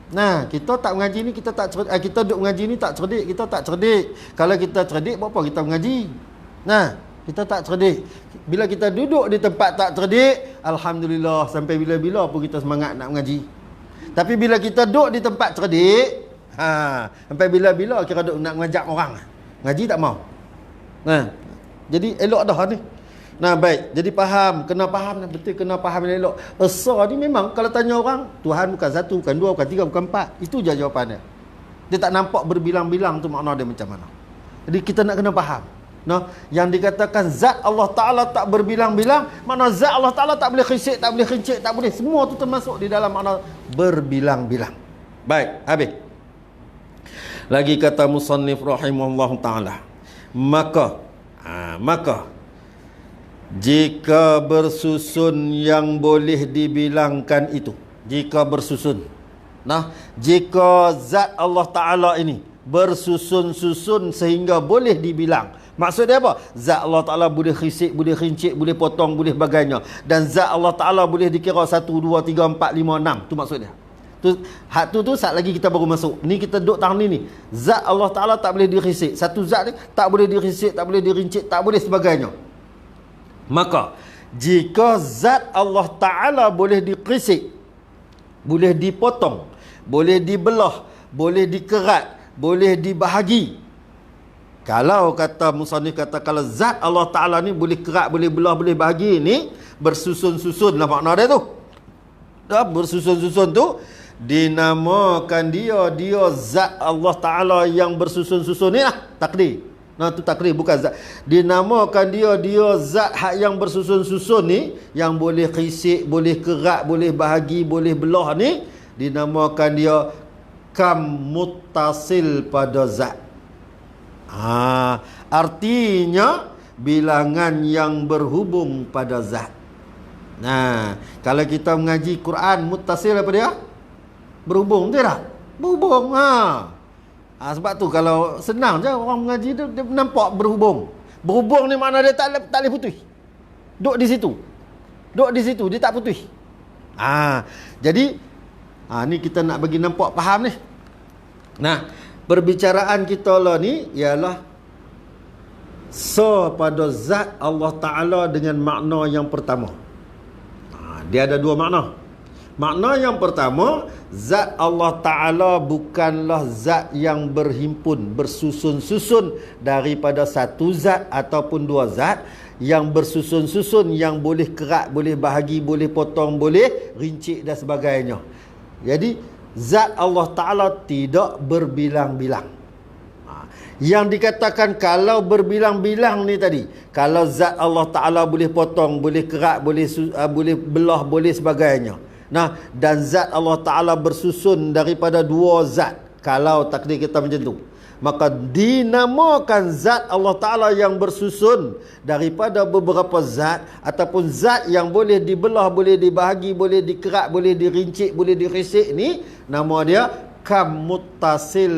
Nah, kita tak mengaji ni, kita tak cerdik. Kita duduk mengaji ni tak cerdik, kita tak cerdik. Kalau kita cerdik, buat apa kita mengaji? Nah, kita tak cerdik. Bila kita duduk di tempat tak cerdik, alhamdulillah, sampai bila-bila pun kita semangat nak mengaji. Tapi bila kita duduk di tempat cerdik, sampai bila-bila kira duduk nak mengajak orang. Ngaji tak mau. Nah, jadi elok dah ni. Nah, baik. Jadi faham, kena faham betul, kena faham elok. Esa ni memang kalau tanya orang, Tuhan bukan satu, bukan dua, bukan tiga, bukan empat. Itu je jawapannya. Dia tak nampak berbilang-bilang tu makna dia macam mana. Jadi kita nak kena faham. Nah, yang dikatakan zat Allah Ta'ala tak berbilang-bilang, makna zat Allah Ta'ala tak boleh khisik, tak boleh rincik, tak boleh. Semua tu termasuk di dalam makna berbilang-bilang. Baik, habis. Lagi kata musannif rahimahullah ta'ala. Maka jika bersusun yang boleh dibilangkan itu, jika bersusun, nah, jika zat Allah Ta'ala ini bersusun-susun sehingga boleh dibilang, maksud dia apa? Zat Allah Ta'ala boleh khisik, boleh rincik, boleh potong, boleh bagainya. Dan zat Allah Ta'ala boleh dikira 1, 2, 3, 4, 5, 6. Tu maksud dia. Hak tu saat lagi kita baru masuk. Ni kita duduk tahun ni. Zat Allah Ta'ala tak boleh dikhisik. Satu zat ni tak boleh dikhisik, tak boleh dirincik, tak boleh sebagainya. Maka jika zat Allah Ta'ala boleh dikhisik, boleh dipotong, boleh dibelah, boleh dikerat, boleh dibahagi. Kalau kata musannif kata kalau zat Allah Ta'ala ni boleh kerat, boleh belah, boleh bahagi ni, bersusun-susun lah makna dia tu. Dah bersusun-susun tu dinamakan dia zat Allah Ta'ala yang bersusun-susun ni lah, takdir. Nah, tu takdir bukan zat. Dinamakan dia zat hak yang bersusun-susun ni, yang boleh khisik, boleh kerat, boleh bahagi, boleh belah ni, dinamakan dia kam muttasil pada zat. Artinya bilangan yang berhubung pada zat. Nah, kalau kita mengaji Quran muttasil apa dia? Berhubung, betul tak? Berhubung. Sebab tu kalau senang je orang mengaji dia nampak berhubung. Berhubung ni makna dia tak boleh putus. Duduk di situ. Duduk di situ, dia tak putus. Jadi ni kita nak bagi nampak faham ni. Nah, perbicaraan kita lah ni ialah pada zat Allah Ta'ala dengan makna yang pertama. Dia ada dua makna. Makna yang pertama, zat Allah Ta'ala bukanlah zat yang berhimpun, bersusun-susun daripada satu zat ataupun dua zat, yang bersusun-susun, yang boleh kerat, boleh bahagi, boleh potong, boleh rincik dan sebagainya. Jadi zat Allah Ta'ala tidak berbilang-bilang. Yang dikatakan kalau berbilang-bilang ni tadi, kalau zat Allah Ta'ala boleh potong, boleh kerat, boleh belah, boleh sebagainya. Nah, dan zat Allah Ta'ala bersusun daripada dua zat, kalau takdir kita macam tu, maka dinamakan zat Allah Ta'ala yang bersusun daripada beberapa zat, ataupun zat yang boleh dibelah, boleh dibahagi, boleh dikerat, boleh dirincik, boleh dirisik ni, nama dia kam muttasil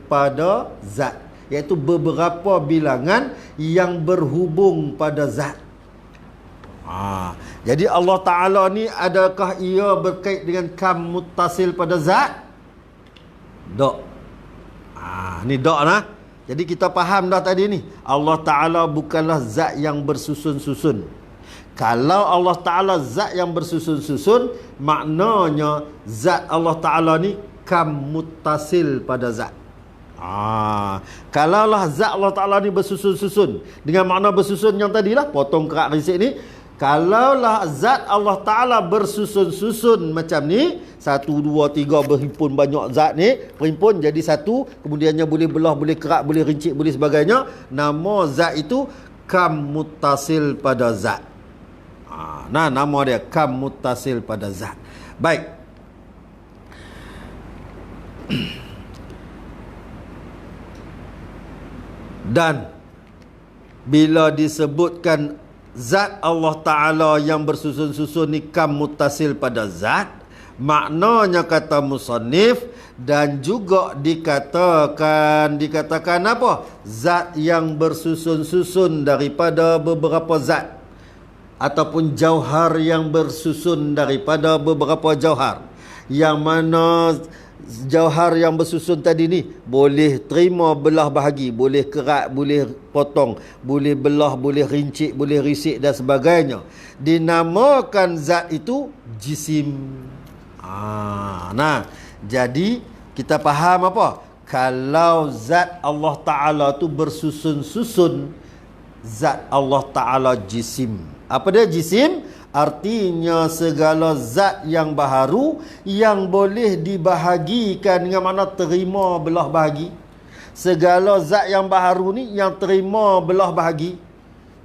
pada zat, iaitu beberapa bilangan yang berhubung pada zat. Jadi Allah Ta'ala ni adakah ia berkait dengan kam muttasil pada zat? Tak. Ni tak lah. Jadi kita faham dah tadi ni, Allah Ta'ala bukanlah zat yang bersusun-susun. Kalau Allah Ta'ala zat yang bersusun-susun, maknanya zat Allah Ta'ala ni kam muttasil pada zat. Kalaulah zat Allah Ta'ala ni bersusun-susun, dengan makna bersusun yang tadilah, potong kerak risik ni, kalaulah zat Allah Ta'ala bersusun-susun macam ni, 1, 2, 3 berhimpun banyak zat ni, berhimpun jadi satu, kemudiannya boleh belah, boleh kerak, boleh rincik, boleh sebagainya, nama zat itu kam muttasil pada zat. Nah, nama dia kam muttasil pada zat. Baik. Dan bila disebutkan zat Allah Ta'ala yang bersusun-susun ni kam muttasil pada zat, maknanya kata musannif, dan juga dikatakan apa? Zat yang bersusun-susun daripada beberapa zat, ataupun jauhar yang bersusun daripada beberapa jauhar, yang mana jauhar yang bersusun tadi ni boleh terima belah bahagi, boleh kerat, boleh potong, boleh belah, boleh rincik, boleh risik dan sebagainya, dinamakan zat itu jisim. Nah, jadi kita faham apa? Kalau zat Allah Ta'ala tu bersusun-susun, zat Allah Ta'ala jisim. Apa dia jisim? Artinya segala zat yang baharu yang boleh dibahagikan, dengan mana terima belah bahagi. Segala zat yang baharu ni yang terima belah bahagi.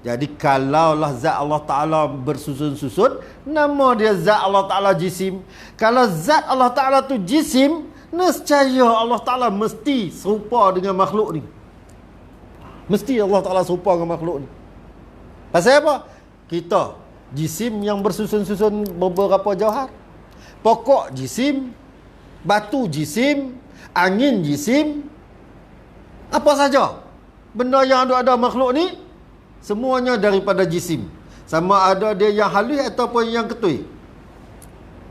Jadi kalaulah zat Allah Ta'ala bersusun-susun, nama dia zat Allah Ta'ala jisim. Kalau zat Allah Ta'ala tu jisim, nescaya Allah Ta'ala mesti serupa dengan makhluk ni. Mesti Allah Ta'ala serupa dengan makhluk ni. Pasal apa? Kita jisim yang bersusun-susun beberapa jauhar. Pokok jisim, batu jisim, angin jisim, apa saja benda yang ada makhluk ni, semuanya daripada jisim. Sama ada dia yang halus ataupun yang ketui.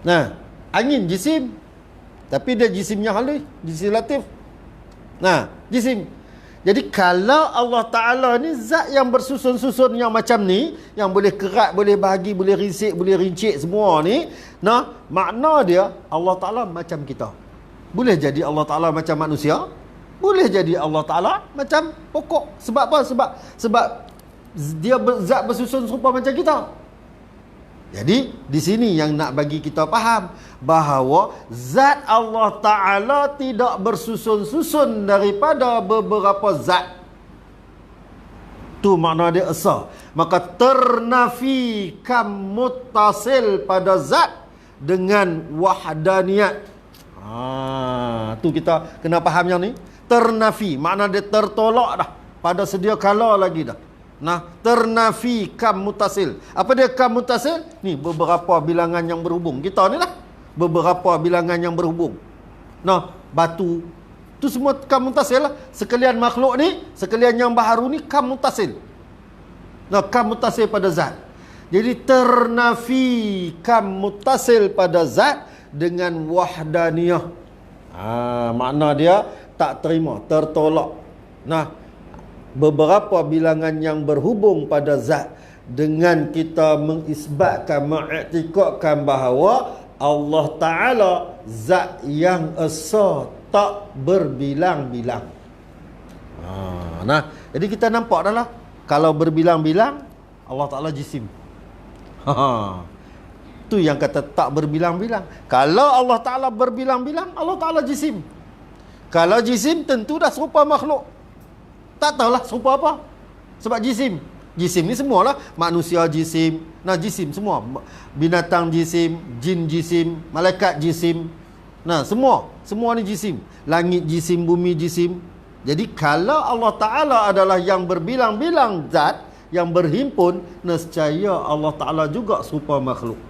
Nah, angin jisim, tapi dia jisim yang halus, jisim latif. Nah, jisim. Jadi kalau Allah Ta'ala ni zat yang bersusun-susun yang macam ni, yang boleh kerat, boleh bahagi, boleh risik, boleh rincik semua ni, nah, makna dia Allah Ta'ala macam kita. Boleh jadi Allah Ta'ala macam manusia, boleh jadi Allah Ta'ala macam pokok. Sebab apa? Sebab dia zat bersusun serupa macam kita. Jadi di sini yang nak bagi kita faham bahawa zat Allah Ta'ala tidak bersusun-susun daripada beberapa zat. Tu makna dia esa. Maka ternafi kam muttasil pada zat dengan wahdaniyat. Tu kita kena faham yang ni. Ternafi makna dia tertolak dah pada sedia kala lagi dah. Nah, ternafi kam muttasil. Apa dia kam muttasil? Ni beberapa bilangan yang berhubung. Kita ni lah beberapa bilangan yang berhubung. Nah, batu tu semua kam muttasil lah. Sekalian makhluk ni, sekalian yang baharu ni kam muttasil. Nah, kam muttasil pada zat. Jadi ternafi kam muttasil pada zat dengan wahdaniyah. Makna dia tak terima, tertolak. Nah, beberapa bilangan yang berhubung pada zat, dengan kita mengisbatkan, mengiktikadkan bahawa Allah Ta'ala zat yang esa, tak berbilang-bilang. Nah, jadi kita nampak dah lah, kalau berbilang-bilang Allah Ta'ala jisim. Tu yang kata tak berbilang-bilang. Kalau Allah Ta'ala berbilang-bilang, Allah Ta'ala jisim. Kalau jisim tentu dah serupa makhluk. Tak tahulah serupa apa. Sebab jisim. Jisim ni semualah. Manusia jisim. Nah, jisim semua. Binatang jisim. Jin jisim. Malaikat jisim. Nah, semua. Semua ni jisim. Langit jisim. Bumi jisim. Jadi kalau Allah Ta'ala adalah yang berbilang-bilang zat, yang berhimpun, nescaya Allah Ta'ala juga serupa makhluk.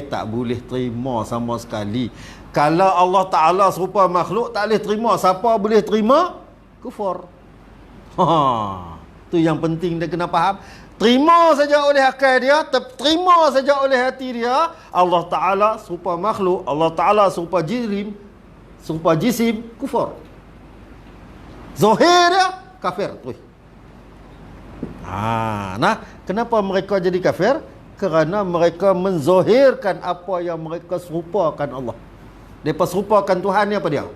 Tak boleh terima sama sekali. Kalau Allah Ta'ala serupa makhluk, tak boleh terima. Siapa boleh terima? Kufur. Tu yang penting dia kena faham. Terima saja oleh akal dia, terima saja oleh hati dia, Allah Ta'ala serupa makhluk, Allah Ta'ala serupa jisim, kufur. Zahir dia kafir. Nah, kenapa mereka jadi kafir? Kerana mereka menzahirkan apa yang mereka serupakan Allah. Mereka serupakan Tuhan ni apa dia?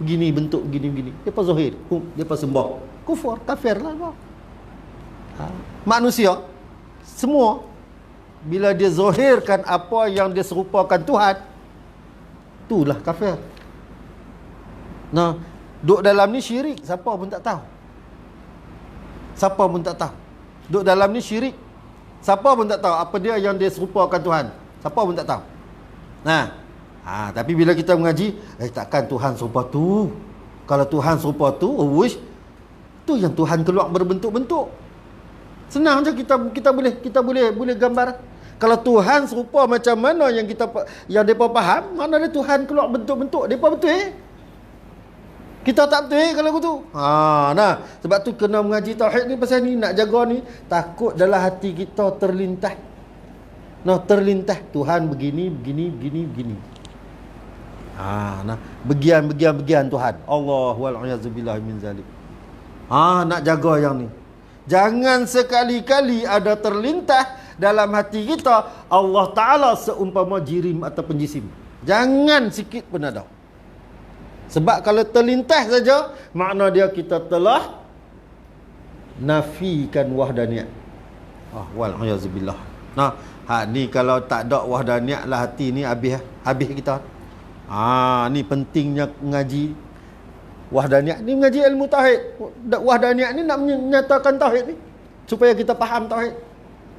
begini bentuk begini. Depa zahir, depa sembah. Kufur, kafir lah. Manusia semua bila dia zahirkan apa yang dia serupakan Tuhan, itulah kafir. Nah, duk dalam ni syirik, siapa pun tak tahu. Siapa pun tak tahu. Duk dalam ni syirik, siapa pun tak tahu apa dia yang dia serupakan Tuhan. Siapa pun tak tahu. Nah, tapi bila kita mengaji, takkan Tuhan serupa tu. Kalau Tuhan serupa tu, tu yang Tuhan keluar berbentuk-bentuk. Senang je kita boleh gambar. Kalau Tuhan serupa macam mana yang depa faham, mana ada Tuhan keluar bentuk-bentuk, depa betul kita tak betul kalau begitu. Nah, sebab tu kena mengaji tauhid ni pasal ni nak jaga ni, takut dalam hati kita terlintas. Terlintas Tuhan begini. Nah, bagian Tuhan. Allah wal a'yazubillah min zalik. Nak jaga yang ni. Jangan sekali-kali ada terlintas dalam hati kita Allah Ta'ala seumpama jirim ataupun jisim. Jangan sikit pun ada. Sebab kalau terlintas saja, makna dia kita telah nafikan wahdaniyat. Wal'ayazubillah. Nah, ni kalau tak ada wahdaniyat lah hati ni habis kita. Ni pentingnya ngaji wahdaniyat. Ni ngaji ilmu tauhid. Wahdaniyat ni nak menyatakan tauhid ni supaya kita faham tauhid.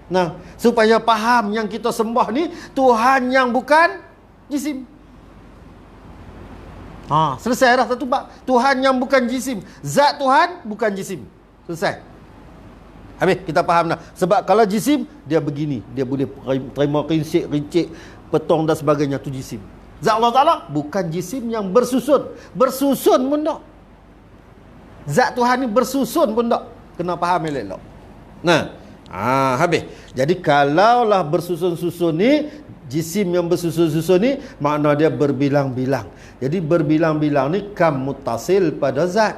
Nah, supaya faham yang kita sembah ni Tuhan yang bukan jisim. Selesai dah satu bab. Tuhan yang bukan jisim. Zat Tuhan bukan jisim. Selesai. Habis kita faham dah. Sebab kalau jisim, dia begini. Dia boleh terima rincik, petong dan sebagainya. Tu jisim. Zat Allah Ta'ala bukan jisim yang bersusun. Bersusun pun tak. Zat Tuhan ni bersusun pun tak. Kena faham elok-elok. Nah, habis. Jadi kalaulah bersusun-susun ni, jisim yang bersusun-susun ni, makna dia berbilang-bilang. Jadi berbilang-bilang ni kam muttasil pada zat.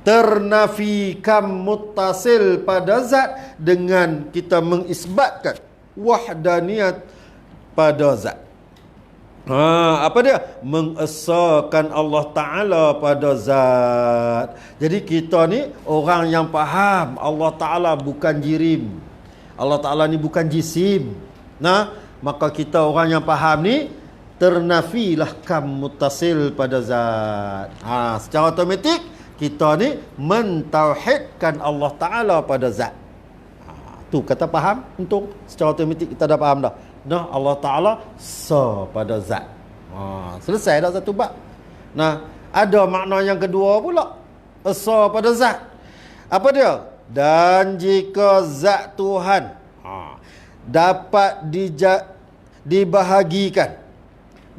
Ternafi kam muttasil pada zat dengan kita mengisbatkan wahdaniyat pada zat. Apa dia? Mengesahkan Allah Ta'ala pada zat. Jadi kita ni orang yang faham Allah Ta'ala bukan jirim. Allah Ta'ala ni bukan jisim. Nah, maka kita orang yang faham ni ternafilah kam muttasil pada zat. Secara automatik kita ni mentauhidkan Allah Ta'ala pada zat. Tu kata faham untuk secara automatik kita dah faham dah. Nah, Allah Ta'ala pada zat. Selesai dah satu bab. Nah, ada makna yang kedua pula. Esa pada zat. Apa dia? Dan jika zat Tuhan dapat dibahagikan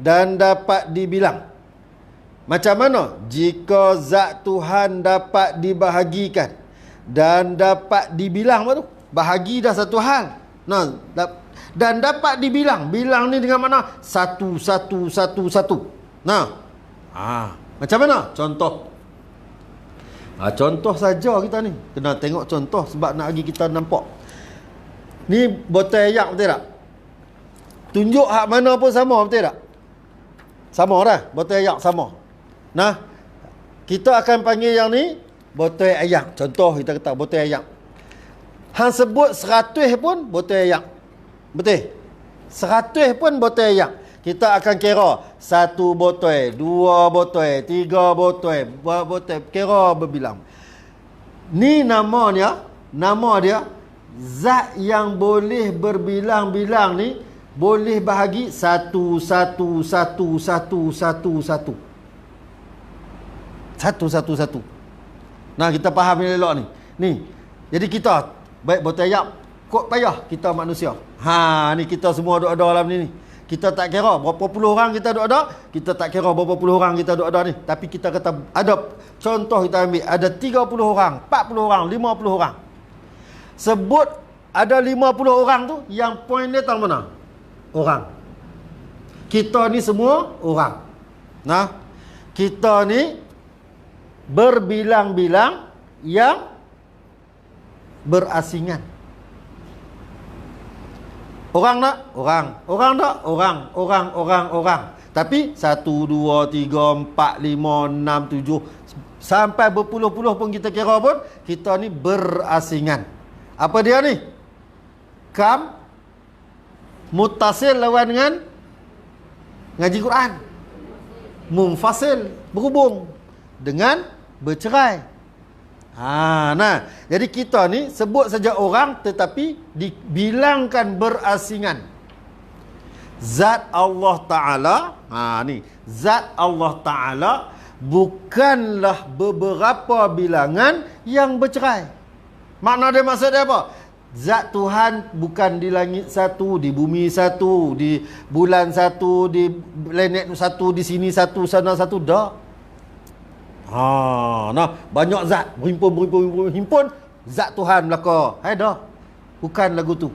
dan dapat dibilang. Macam mana? Jika zat Tuhan dapat dibahagikan dan dapat dibilang, apa tu? Bahagi dah satu hal. Nah, dan dapat dibilang. Bilang ni dengan mana? Satu. Nah, macam mana? Contoh. Contoh saja kita ni. Kena tengok contoh sebab nak bagi kita nampak. Ni botol ayak betul tak? Tunjuk hak mana pun sama betul tak? Sama dah. Botol ayak sama. Nah, kita akan panggil yang ni botol ayak. Contoh kita kata botol ayak. Hang sebut 100 pun botol ayak. Betul? 100 pun botol ayak. Kita akan kira 1 botol, 2 botol, 3 botol, 4 botol. Kira berbilang. Ni nama dia zat yang boleh berbilang-bilang ni boleh bahagi 1. Nah, kita faham elok ni. Ni. Jadi kita baik botol ayak kok payah kita manusia. Ni kita semua duk ada dalam ni. Kita tak kira berapa puluh orang kita duk ada, kita tak kira berapa puluh orang kita duk ada ni. Tapi kita kata ada contoh kita ambil, ada 30 orang, 40 orang, 50 orang. Sebut ada 50 orang tu yang poin dia tahu mana? Orang. Kita ni semua orang. Nah, kita ni berbilang-bilang yang berasingan. Orang tak? Orang. Orang tak? Orang. Tapi 1, 2, 3, 4, 5, 6, 7 sampai berpuluh-puluh pun kita kira pun, kita ni berasingan. Apa dia ni? Kam muttasil lawan dengan ngaji Quran. Munfasil, berhubung dengan bercerai. Nah, jadi kita ni sebut saja orang tetapi dibilangkan berasingan. Zat Allah Ta'ala, ni zat Allah Ta'ala bukanlah beberapa bilangan yang bercerai. Makna dia, maksud dia apa? Zat Tuhan bukan di langit satu, di bumi satu, di bulan satu, di planet satu, di sini satu, sana satu. Dah. Banyak zat berhimpun, zat Tuhan belaka. Dah. Bukan lagu tu.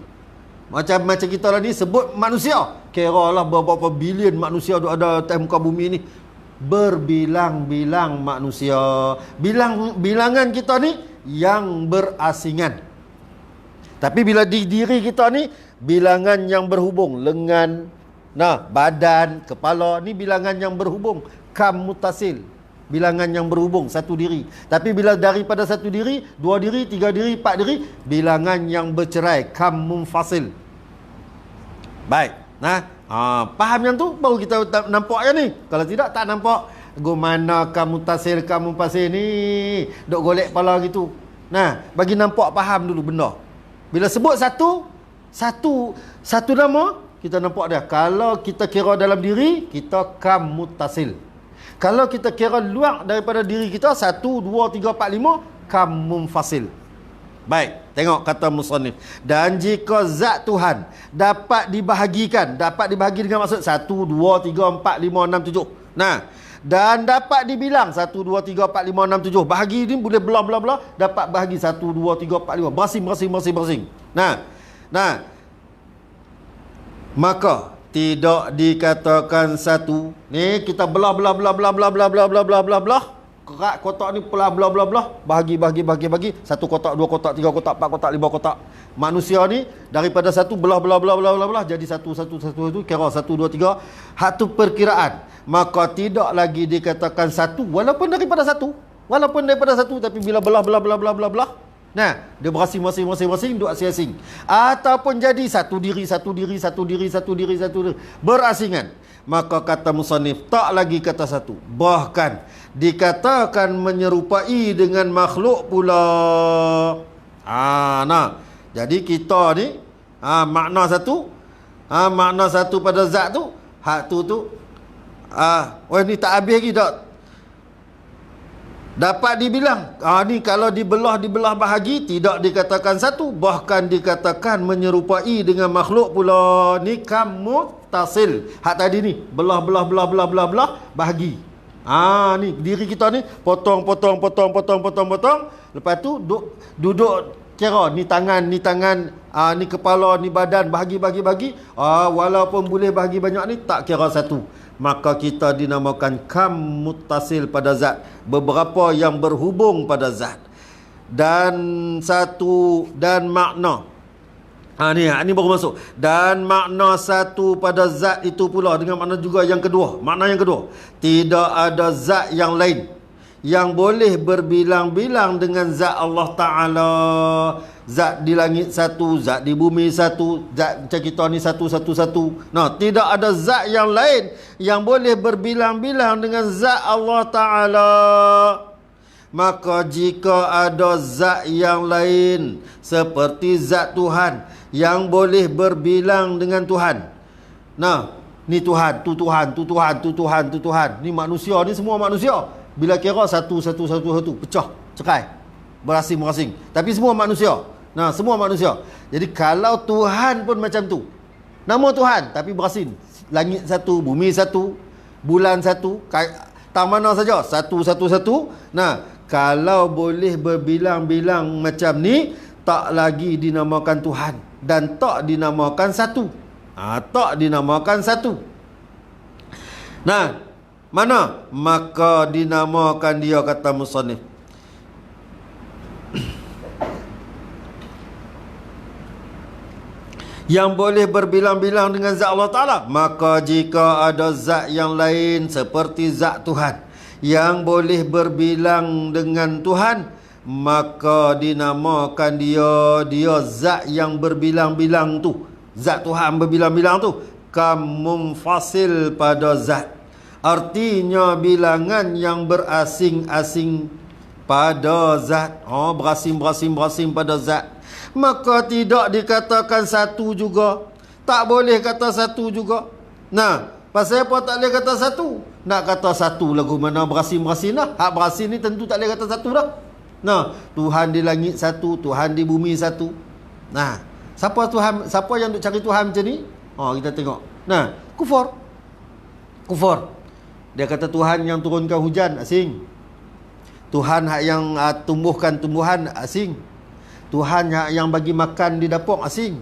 Macam kita lah ni sebut manusia. Kira lah berapa bilion manusia ada atas muka bumi ni. Berbilang-bilang manusia. Bilangan kita ni yang berasingan. Tapi bila di diri kita ni, bilangan yang berhubung. Lengan, badan, kepala, ni bilangan yang berhubung. Kam mutasil, bilangan yang berhubung, satu diri. Tapi bila daripada satu diri, dua diri, tiga diri, empat diri, bilangan yang bercerai. Kam munfasil. Baik. Faham yang tu, baru kita nampak yang ni. Kalau tidak, tak nampak. Gimana kam mutasil, kam munfasil ni, duk golek kepala gitu. Bagi nampak, faham dulu benda. Bila sebut satu nama, kita nampak dia. Kalau kita kira dalam diri, kita kam mutasil. Kalau kita kira luar daripada diri kita, 1, 2, 3, 4, 5, kam munfasil. Baik, tengok kata musannif. Dan jika zat Tuhan dapat dibahagi dengan maksud 1, 2, 3, 4, 5, 6, 7. Dan dapat dibilang 1, 2, 3, 4, 5, 6, 7. Bahagi ni boleh belah. Dapat bahagi 1, 2, 3, 4, 5. Berasing. Maka tidak dikatakan satu. Ni kita belah. Kerak kotak ni belah. Bahagi. Satu kotak, dua kotak, tiga kotak, empat kotak, lima kotak. Manusia ni daripada satu belah. Jadi satu. Kira 1, 2, 3. Hak tu perkiraan. Maka tidak lagi dikatakan satu. Walaupun daripada satu. Tapi bila belah. Dia berasing masing-masing. Duk asing-asing. Ataupun jadi satu diri. Berasingan. Maka kata musannif, tak lagi kata satu. Bahkan dikatakan menyerupai dengan makhluk pula. Jadi kita ni makna satu pada zat tu. Hak tu ni tak habis lagi tak. Dapat dibilang ni kalau dibelah bahagi, tidak dikatakan satu, bahkan dikatakan menyerupai dengan makhluk pula. Ni kam muttasil. Hak tadi ni belah bahagi. Ni diri kita ni potong. Lepas tu duduk kira ni tangan, ni kepala, ni badan, bahagi. Walaupun boleh bahagi banyak ni, tak kira satu. Maka kita dinamakan kam muttasil pada zat. Beberapa yang berhubung pada zat. Dan makna. Ni baru masuk. Dan makna satu pada zat itu pula dengan makna juga yang kedua. Makna yang kedua, tidak ada zat yang lain yang boleh berbilang-bilang dengan zat Allah Ta'ala. Zat di langit satu, zat di bumi satu, zat macam kita ni satu. Tidak ada zat yang lain yang boleh berbilang-bilang dengan zat Allah Ta'ala. Maka jika ada zat yang lain seperti zat Tuhan yang boleh berbilang dengan Tuhan. Ni Tuhan, tu Tuhan. Ni manusia, ni semua manusia. Bila kira satu, pecah, cerai, berasing. Tapi semua manusia. Semua manusia. Jadi kalau Tuhan pun macam tu. Nama Tuhan tapi berasing. Langit satu, bumi satu, bulan satu, tak mana saja. Satu. Kalau boleh berbilang-bilang macam ni, tak lagi dinamakan Tuhan. Dan tak dinamakan satu. Mana? Maka dinamakan dia, kata musannif, yang boleh berbilang-bilang dengan zat Allah Ta'ala. Maka jika ada zat yang lain seperti zat Tuhan yang boleh berbilang dengan Tuhan, maka dinamakan dia zat yang berbilang-bilang tu. Zat Tuhan berbilang-bilang tu kamunfasil pada zat. Artinya bilangan yang berasing-asing pada zat. Berasing-berasing pada zat. Maka tidak dikatakan satu juga. Tak boleh kata satu juga. Nah, pasal apa tak boleh kata satu? Nak kata satu lagu mana berasing-berasing lah. Hak berasing ni tentu tak boleh kata satu dah. Nah, Tuhan di langit satu, Tuhan di bumi satu. Nah, siapa Tuhan, siapa yang duk cari Tuhan macam ni? Kita tengok. Nah, kufur. Dia kata Tuhan yang turunkan hujan, asing. Tuhan yang tumbuhkan tumbuhan, asing. Tuhan yang bagi makan di dapur, asing.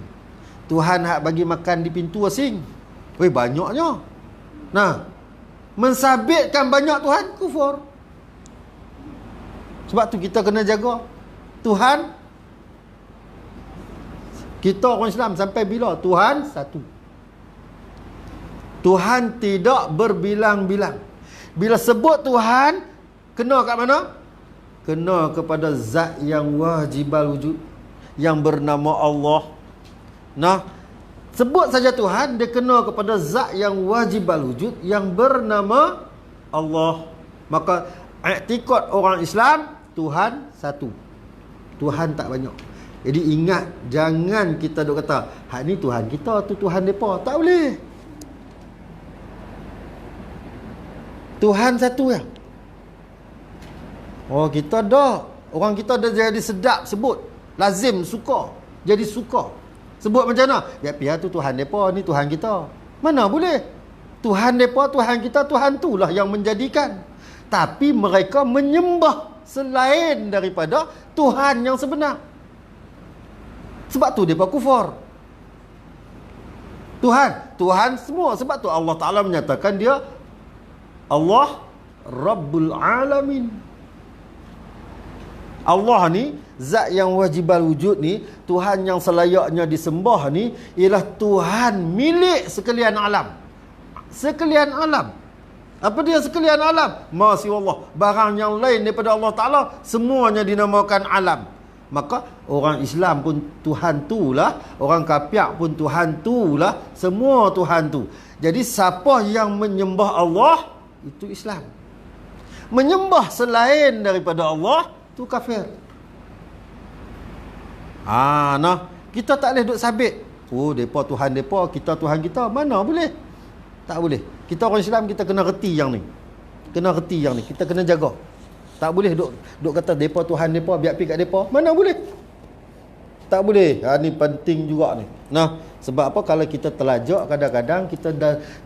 Tuhan bagi makan di pintu, asing. Banyaknya. Nah, mensabitkan banyak Tuhan, kufur. Sebab tu kita kena jaga Tuhan. Kita orang Islam sampai bila? Tuhan satu. Tuhan tidak berbilang-bilang. Bila sebut Tuhan, kena kat mana? Kena kepada zat yang wajibal wujud, yang bernama Allah. Nah, sebut saja Tuhan, dia kena kepada zat yang wajibal wujud, yang bernama Allah. Maka i'tikad orang Islam, Tuhan satu. Tuhan tak banyak. Jadi ingat, jangan kita duk kata hak ni Tuhan kita, tu Tuhan depa. Tak boleh. Tuhan satu ya. Kita dah. Orang kita dah jadi sedap sebut. Lazim, suka. Jadi suka. Sebut macam mana? Ya pihak tu Tuhan depa, ni Tuhan kita. Mana boleh? Tuhan depa, Tuhan kita, Tuhan tu lah yang menjadikan. Tapi mereka menyembah selain daripada Tuhan yang sebenar. Sebab tu depa kufur. Tuhan semua. Sebab tu Allah Ta'ala menyatakan dia Allah Rabbul Alamin. Allah ni, zat yang wajibal wujud ni, Tuhan yang selayaknya disembah ni, ialah Tuhan milik sekalian alam. Sekalian alam. Apa dia sekalian alam? Masya Allah. Barang yang lain daripada Allah Ta'ala, semuanya dinamakan alam. Maka orang Islam pun Tuhan tu lah, orang kafir pun Tuhan tu lah, semua Tuhan tu. Jadi siapa yang menyembah Allah, itu Islam. Menyembah selain daripada Allah, tu kafir. Kita tak boleh duk sabit. Depa Tuhan depa, kita Tuhan kita. Mana boleh? Tak boleh. Kita orang Islam, kita kena reti yang ni. Kita kena jaga. Tak boleh duk kata depa Tuhan depa, biar pergi kat depa. Mana boleh? Tak boleh. Ni penting juga ni. Nah, sebab apa? Kalau kita terlajak, kadang-kadang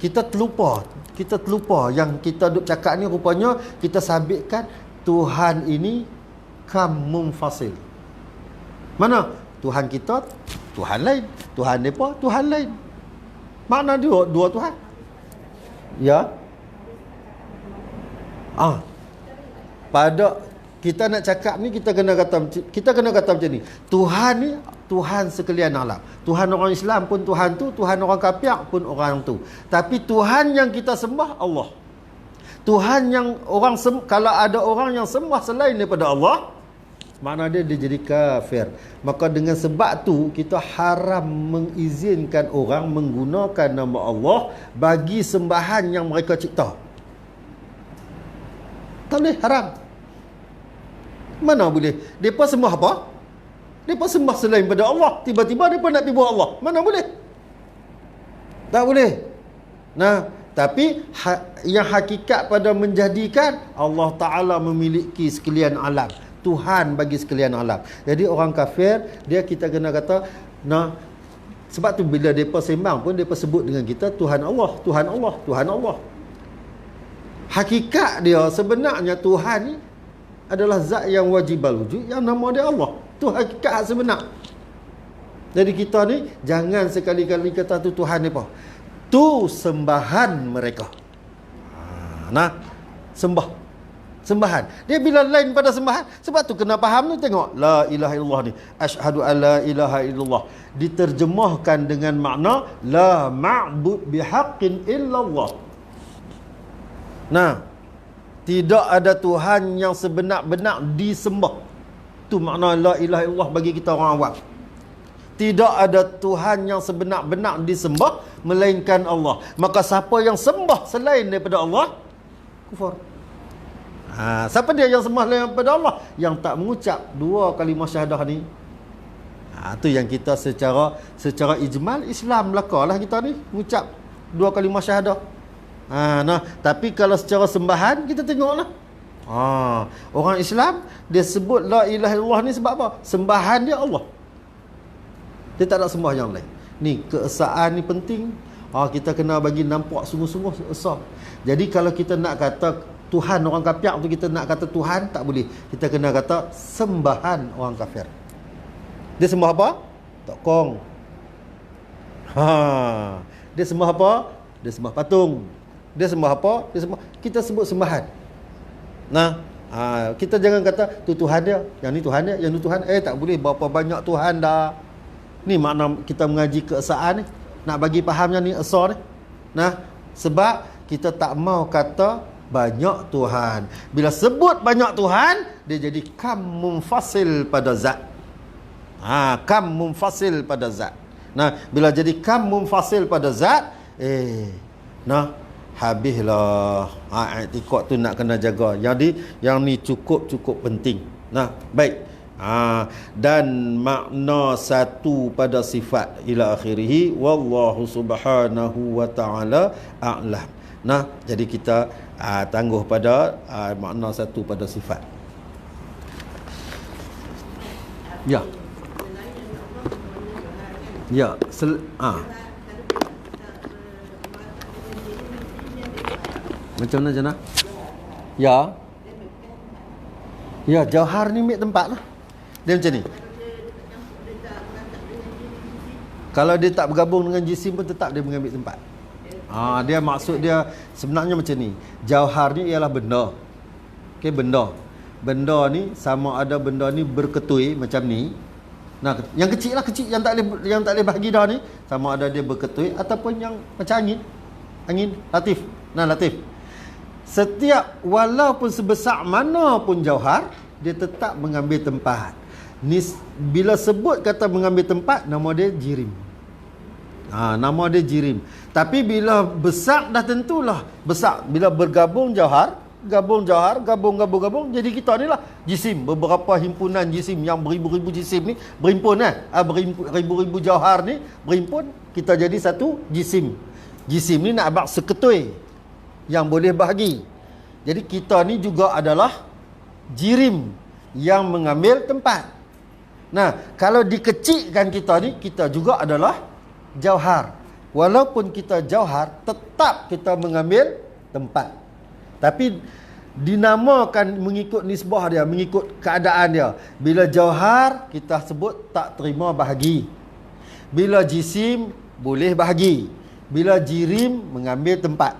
kita terlupa. Kita terlupa yang kita duk cakap ni, rupanya kita sabitkan Tuhan ini munfasil. Mana? Tuhan kita, Tuhan lain. Tuhan depa, Tuhan lain. Mana dua Tuhan? Ya. Pada kita nak cakap ni, kita kena kata macam ni. Tuhan ni Tuhan sekalian alam. Tuhan orang Islam pun Tuhan tu, Tuhan orang kafir pun orang tu. Tapi Tuhan yang kita sembah Allah. Tuhan yang kalau ada orang yang sembah selain daripada Allah, makna dia jadi kafir. Maka dengan sebab tu kita haram mengizinkan orang menggunakan nama Allah bagi sembahan yang mereka cipta. Tak boleh, haram. Mana boleh? Depa sembah apa? Depa sembah selain daripada Allah. Tiba-tiba depa nak pergi buat Allah. Mana boleh? Tak boleh. Nah, tapi yang hakikat pada menjadikan Allah Ta'ala memiliki sekalian alam. Tuhan bagi sekalian alam. Jadi orang kafir, kita kena kata, sebab tu bila mereka sembang pun, mereka sebut dengan kita Tuhan Allah, Tuhan Allah, Tuhan Allah. Hakikat dia sebenarnya Tuhan ni adalah zat yang wajibal wujud, yang nama dia Allah. Tu hakikat sebenar. Jadi kita ni jangan sekali-kali kata tu Tuhan ni apa. Tu sembahan mereka. Sembah Sembahan. Dia bila lain pada sembahan, sebab tu kena faham tu, tengok la ilaha illallah ni, asyhadu alla ilaha illallah diterjemahkan dengan makna la ma'bud bihaqqin illallah. Nah, tidak ada Tuhan yang sebenar-benar disembah. Tu makna la ilaha illallah bagi kita orang awam. Tidak ada Tuhan yang sebenar-benar disembah melainkan Allah. Maka siapa yang sembah selain daripada Allah, kufur. Siapa dia yang sembah selain daripada Allah? Yang tak mengucap dua kalimah syahadah ni. Tu yang kita secara ijmal Islam lakalah kita ni mengucap dua kalimah syahadah. Tapi kalau secara sembahan kita tengoklah. Orang Islam dia sebut la ilaha illallah ni sebab apa? Sembahan dia Allah. Dia tak nak sembah yang lain. Ni keesaan ni penting. Kita kena bagi nampak sungguh-sungguh esah. Jadi kalau kita nak kata Tuhan orang kafir tu, kita nak kata Tuhan tak boleh. Kita kena kata sembahan orang kafir. Dia sembah apa? Tokong. Dia sembah apa? Dia sembah patung. Dia sembah apa? Dia sembah. Kita sebut sembahan. Kita jangan kata tu Tuhan dia, yang ni Tuhan dia, yang ni Tuhan. Tak boleh, berapa banyak Tuhan dah. Ni makna kita mengaji keesaan ni, nak bagi faham yang ni esar ni. Sebab kita tak mau kata banyak Tuhan. Bila sebut banyak Tuhan, dia jadi kam munfasil pada zat. Kam munfasil pada zat. Bila jadi kam munfasil pada zat, habislah. I'tiqad tu nak kena jaga. Jadi yang ni cukup penting. Baik. Dan makna satu pada sifat ila akhirih, wallahu subhanahu wa ta'ala a'lam. Jadi kita tangguh pada makna satu pada sifat. Ya. Macam mana Jana? Ya, jauhar ni ambil tempat lah. Dia macam ni. Kalau dia tak bergabung dengan jisim pun tetap dia mengambil tempat. Dia maksud dia sebenarnya macam ni. Jauhar ni ialah benda. Okey, benda. Benda ni sama ada benda ni berketui macam ni. Yang kecil lah, kecil yang tak boleh bahagi dah ni, sama ada dia berketui ataupun yang macam angin latif. Latif. Setiap walaupun sebesar mana pun jauhar, dia tetap mengambil tempat. Bila sebut kata mengambil tempat, nama dia jirim. Nama dia jirim. Tapi bila besar dah tentulah besar. Bila bergabung jauhar, gabung, jadi kita ni lah jisim. Beberapa himpunan jisim yang beribu-ribu jisim ni berhimpun beribu-ribu jauhar ni berhimpun, kita jadi satu jisim. Jisim ni nak abang seketui yang boleh bahagi. Jadi kita ni juga adalah jirim yang mengambil tempat. Kalau dikecilkan kita ni, kita juga adalah jauhar. Walaupun kita jauhar, tetap kita mengambil tempat. Tapi dinamakan mengikut nisbah dia, mengikut keadaan dia. Bila jauhar, kita sebut tak terima bahagi. Bila jisim, boleh bahagi. Bila jirim, mengambil tempat.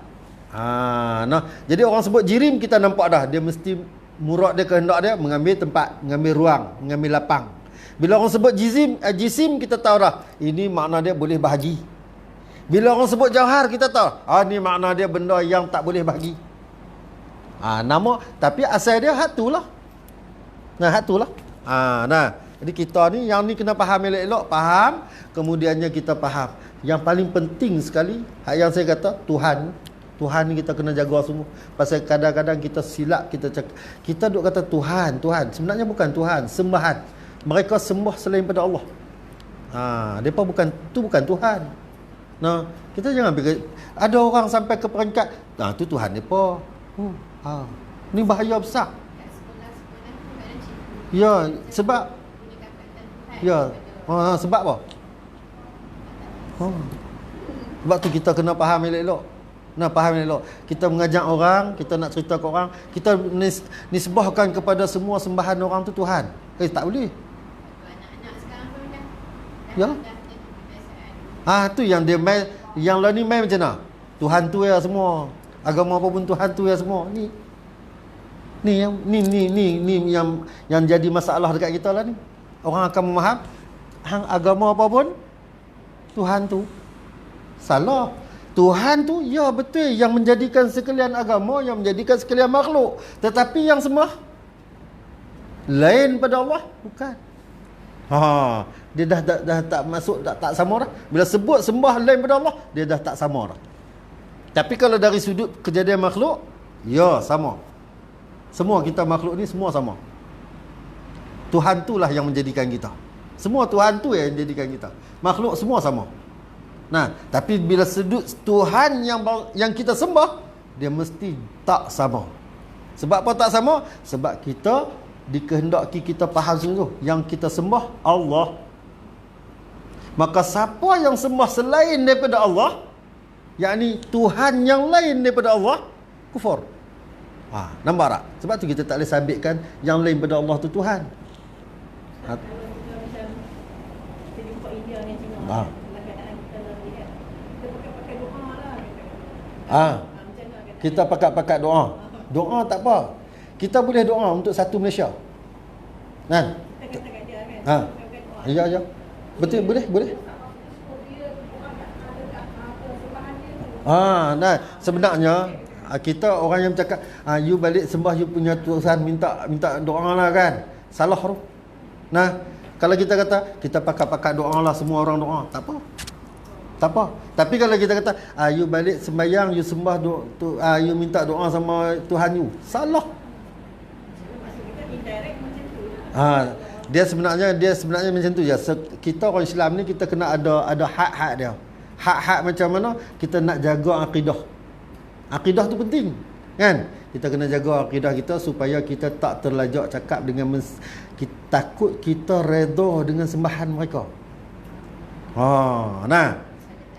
Jadi orang sebut jirim, kita nampak dah, dia mesti murad dia, kehendak dia mengambil tempat, mengambil ruang, mengambil lapang. Bila orang sebut jisim, kita tahu dah ini makna dia boleh bahagi. Bila orang sebut jauhar, kita tahu ni makna dia benda yang tak boleh bahagi. Nama, tapi asal dia hak tu lah. Hak tu lah. Jadi kita ni, yang ni kena faham elok-elok, faham, kemudiannya kita faham. Yang paling penting sekali, yang saya kata, Tuhan ni kita kena jaga sungguh. Pasal kadang-kadang kita silap, kita duk kata Tuhan. Sebenarnya bukan Tuhan, sembahan. Mereka sembah selain pada Allah. Mereka bukan Tuhan. Kita jangan fikir ada orang sampai ke peringkat tu Tuhan mereka. Ni bahaya besar. Ya, sebab sebab apa? Sebab tu kita kena faham elok-elok. Faham elok. Kita mengajak orang, kita nak cerita ke orang, kita nisbahkan kepada semua sembahan orang tu Tuhan. Tak boleh. Anak-anak sekarang pun dah. Ya. Tu yang dia main, yang lah ni main macam mana? Tuhan tu ya semua. Agama apa pun Tuhan tu ya semua. Ni Ni yang jadi masalah dekat kita lah ni. Orang akan memaham hang agama apa pun Tuhan tu salah. Tuhan tu ya betul yang menjadikan sekalian agama, yang menjadikan sekalian makhluk. Tetapi yang sembah lain pada Allah bukan. Dia dah tak masuk, tak sama dah. Bila sebut sembah lain pada Allah, dia dah tak sama dah. Tapi kalau dari sudut kejadian makhluk, ya sama. Semua kita makhluk ni semua sama. Tuhan tu lah yang menjadikan kita. Semua Tuhan tu yang menjadikan kita. Makhluk semua sama. Nah, tapi bila sudut Tuhan yang kita sembah, dia mesti tak sama. Sebab apa tak sama? Sebab kita dikehendaki kita faham sungguh yang kita sembah Allah. Maka siapa yang sembah selain daripada Allah, yakni Tuhan yang lain daripada Allah, kufur. Nampak tak? Sebab tu kita tak boleh sabitkan yang lain daripada Allah tu Tuhan. Kita pakat-pakat doa. Doa tak apa. Kita boleh doa untuk satu Malaysia. Kan? Ya. Betul, boleh. Nah, sebenarnya kita orang yang cakap you balik sembah you punya Tuhan, minta doa lah kan. Salah tu. Nah, kalau kita kata kita pakat-pakat doa lah, semua orang doa, tak apa. Tapi kalau kita kata you balik sembahyang, you sembah you minta doa sama Tuhan you, salah. Dia sebenarnya macam tu je. Kita orang Islam ni kita kena ada hak-hak dia. Hak-hak macam mana kita nak jaga akidah. Akidah tu penting, kan? Kita kena jaga akidah kita supaya kita tak terlajak cakap dengan takut kita redha dengan sembahan mereka. Nah.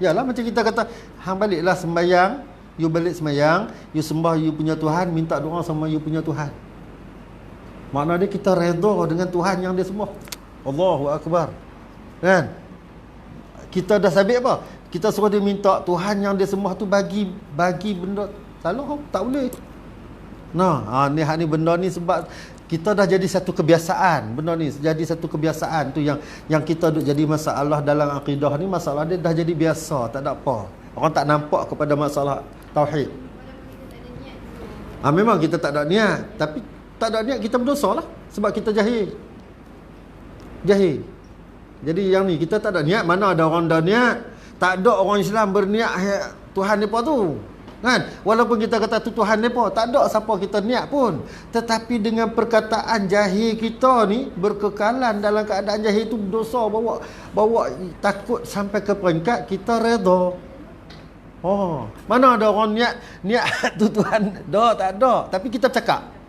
Yalah macam kita kata, hang baliklah sembahyang, you balik sembahyang, you sembah you punya Tuhan, minta doa sama you punya Tuhan. Maknanya kita redha dengan Tuhan yang dia sembah. Allahu Akbar. Kan? Kita dah sabit apa? Kita suruh dia minta Tuhan yang dia sembah tu bagi benda. Salah, tak boleh. Nah, ni benda ni sebab kita dah jadi satu kebiasaan. Benda ni jadi satu kebiasaan tu yang kita duk jadi masalah dalam akidah ni, masalah dia dah jadi biasa, tak ada apa. Orang tak nampak kepada masalah tauhid. Memang kita tak ada niat, tapi tak ada niat kita berdosa lah sebab kita jahil. Jadi yang ni kita tak ada niat. Mana ada orang dah niat? Tak ada orang Islam berniat Tuhan depa tu. Kan? Walaupun kita kata tu Tuhan depa, tak ada siapa kita niat pun. Tetapi dengan perkataan jahil kita ni, berkekalan dalam keadaan jahil tu dosa, bawa takut sampai ke peringkat kita redha. Mana ada orang niat tu Tuhan? Tak ada. Tapi kita cakap.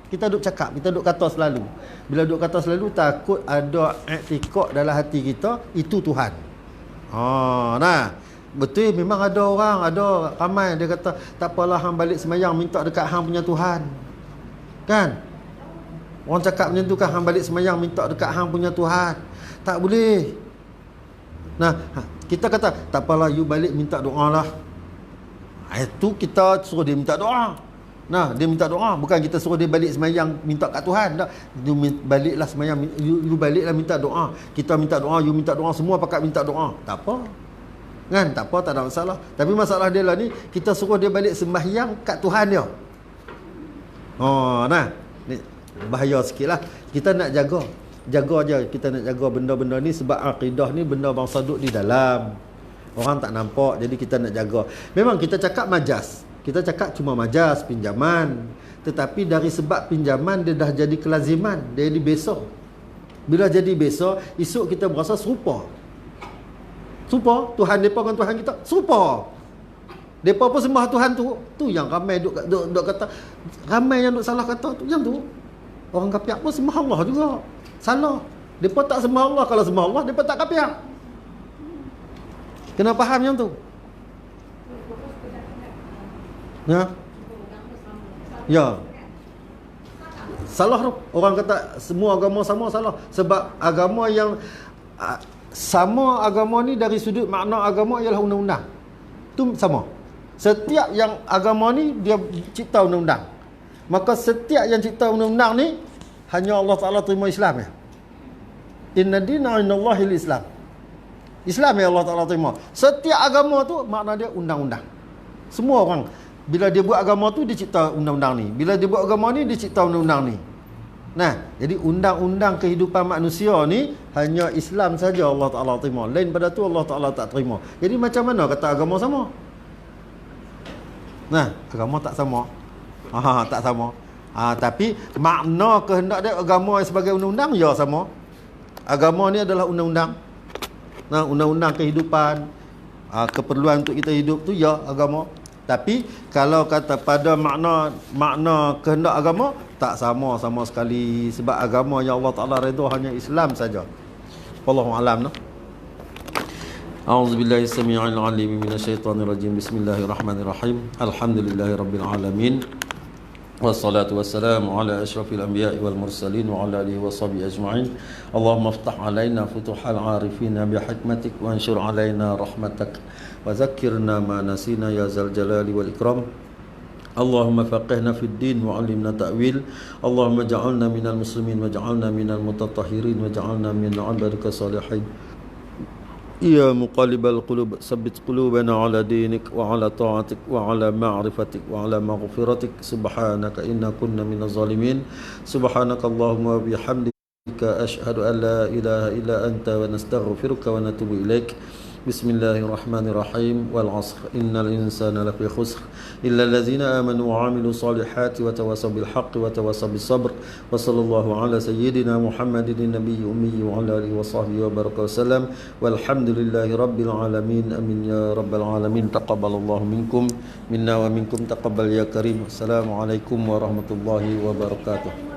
Kita duk kata selalu. Bila duk kata selalu, takut ada i'tiqad dalam hati kita, itu Tuhan. Nah, betul, memang ada orang, ada ramai dia kata, tak apalah hang balik semayang minta dekat hang punya Tuhan. Kan? Orang cakap macam tu kan, hang balik semayang minta dekat hang punya Tuhan. Tak boleh. Nah, kita kata, tak apalah you balik minta doa lah. Itu kita suruh dia minta doa. Nah, dia minta doa, bukan kita suruh dia balik semayang minta kat Tuhan. Tak. You baliklah semayang, you baliklah minta doa. Kita minta doa, you minta doa, semua pakat minta doa. Tak apa. Kan? Tak apa, tak ada masalah. Tapi masalah dia lah ni, kita suruh dia balik sembahyang kat Tuhan dia. Nah, ni bahaya sikit lah. Kita nak jaga je. Kita nak jaga benda-benda ni sebab akidah ni benda bangsa duduk di dalam. Orang tak nampak, jadi kita nak jaga. Memang kita cakap majas. Kita cakap cuma majas, pinjaman. Tetapi dari sebab pinjaman dia dah jadi kelaziman, dia jadi biasa. Bila jadi biasa, esok kita berasa serupa. Tuhan depa dengan Tuhan kita serupa. Depa pun sembah Tuhan tu. Tu yang ramai duk kata, ramai yang duk salah kata tu, yang tu. Orang kafir pun sembah Allah juga. Salah. Depa tak sembah Allah. Kalau sembah Allah, depa tak kafir. Kena faham yang tu. Ya. Salah tu. Orang kata semua agama sama, salah. Sebab agama yang sama agama ni dari sudut makna agama ialah undang-undang. Tu sama. Setiap yang agama ni dia cipta undang-undang. Maka setiap yang cipta undang-undang ni hanya Allah Ta'ala terima Islam ya. Inna dina innallahi Islam. Islam yang Allah Ta'ala terima. Setiap agama tu makna dia undang-undang. Semua orang bila dia buat agama tu dia cipta undang-undang ni. Bila dia buat agama ni dia cipta undang-undang ni. Nah, jadi undang-undang kehidupan manusia ni hanya Islam saja Allah Ta'ala terima. Lain pada tu Allah Ta'ala tak terima. Jadi macam mana kata agama sama? Nah, agama tak sama. Tak sama. Tapi makna kehendak dia agama sebagai undang-undang ya sama. Agama ni adalah undang-undang. Nah, undang-undang kehidupan, keperluan untuk kita hidup tu ya agama. Tapi kalau kata pada makna kehendak agama tak sama sekali, sebab agama yang Allah Taala redha hanya Islam saja. Wallahu a'lam. A'udzubillahi samii'il 'aliim minasyaitonir rajim. Bismillahirrahmanirrahim. Alhamdulillahirabbil alamin. Wassalatu wassalamu ala asyrafil anbiya'i wal mursalin wa ala alihi washabihi ajma'in. Allahumma iftah alaina futuhal 'arifina bihikmatik wa anshur alaina rahmatak wa zakkirna ma nasina ya zal jalali wal ikram. Allahumma faqihna fid din wa 'allimna ta'wil. Allahumma ja'alna minal muslimin wa ja'alna minal mutatahhirin wa ja'alna min 'ibadika salihin. Ya muqallibal qulub sabbit qulubana ala dinik wa ala ta'atik wa ala ma'rifatik wa ala maghfiratik. Subhanaka inna kunna minaz zalimin. Subhanaka Allahumma wa bihamdika ashhadu an la ilaha illa anta wa nastaghfiruka wa natubu ilaik. Bismillahirrahmanirrahim. Wal 'ashr innal insana lafi khusr illa allazina amanu wa 'amilus solihati wa tawassaw bil haqqi wa tawassaw bis sabr. Wa sallallahu ala sayyidina Muhammadin nabiyyi ummi wa ala alihi wa sahbihi wa baraka wasallam. Walhamdulillahi rabbil alamin. Amin ya rabbal alamin. Taqabbalallahu minkum minna wa minkum taqabbal ya karim. Assalamualaikum warahmatullahi wabarakatuh.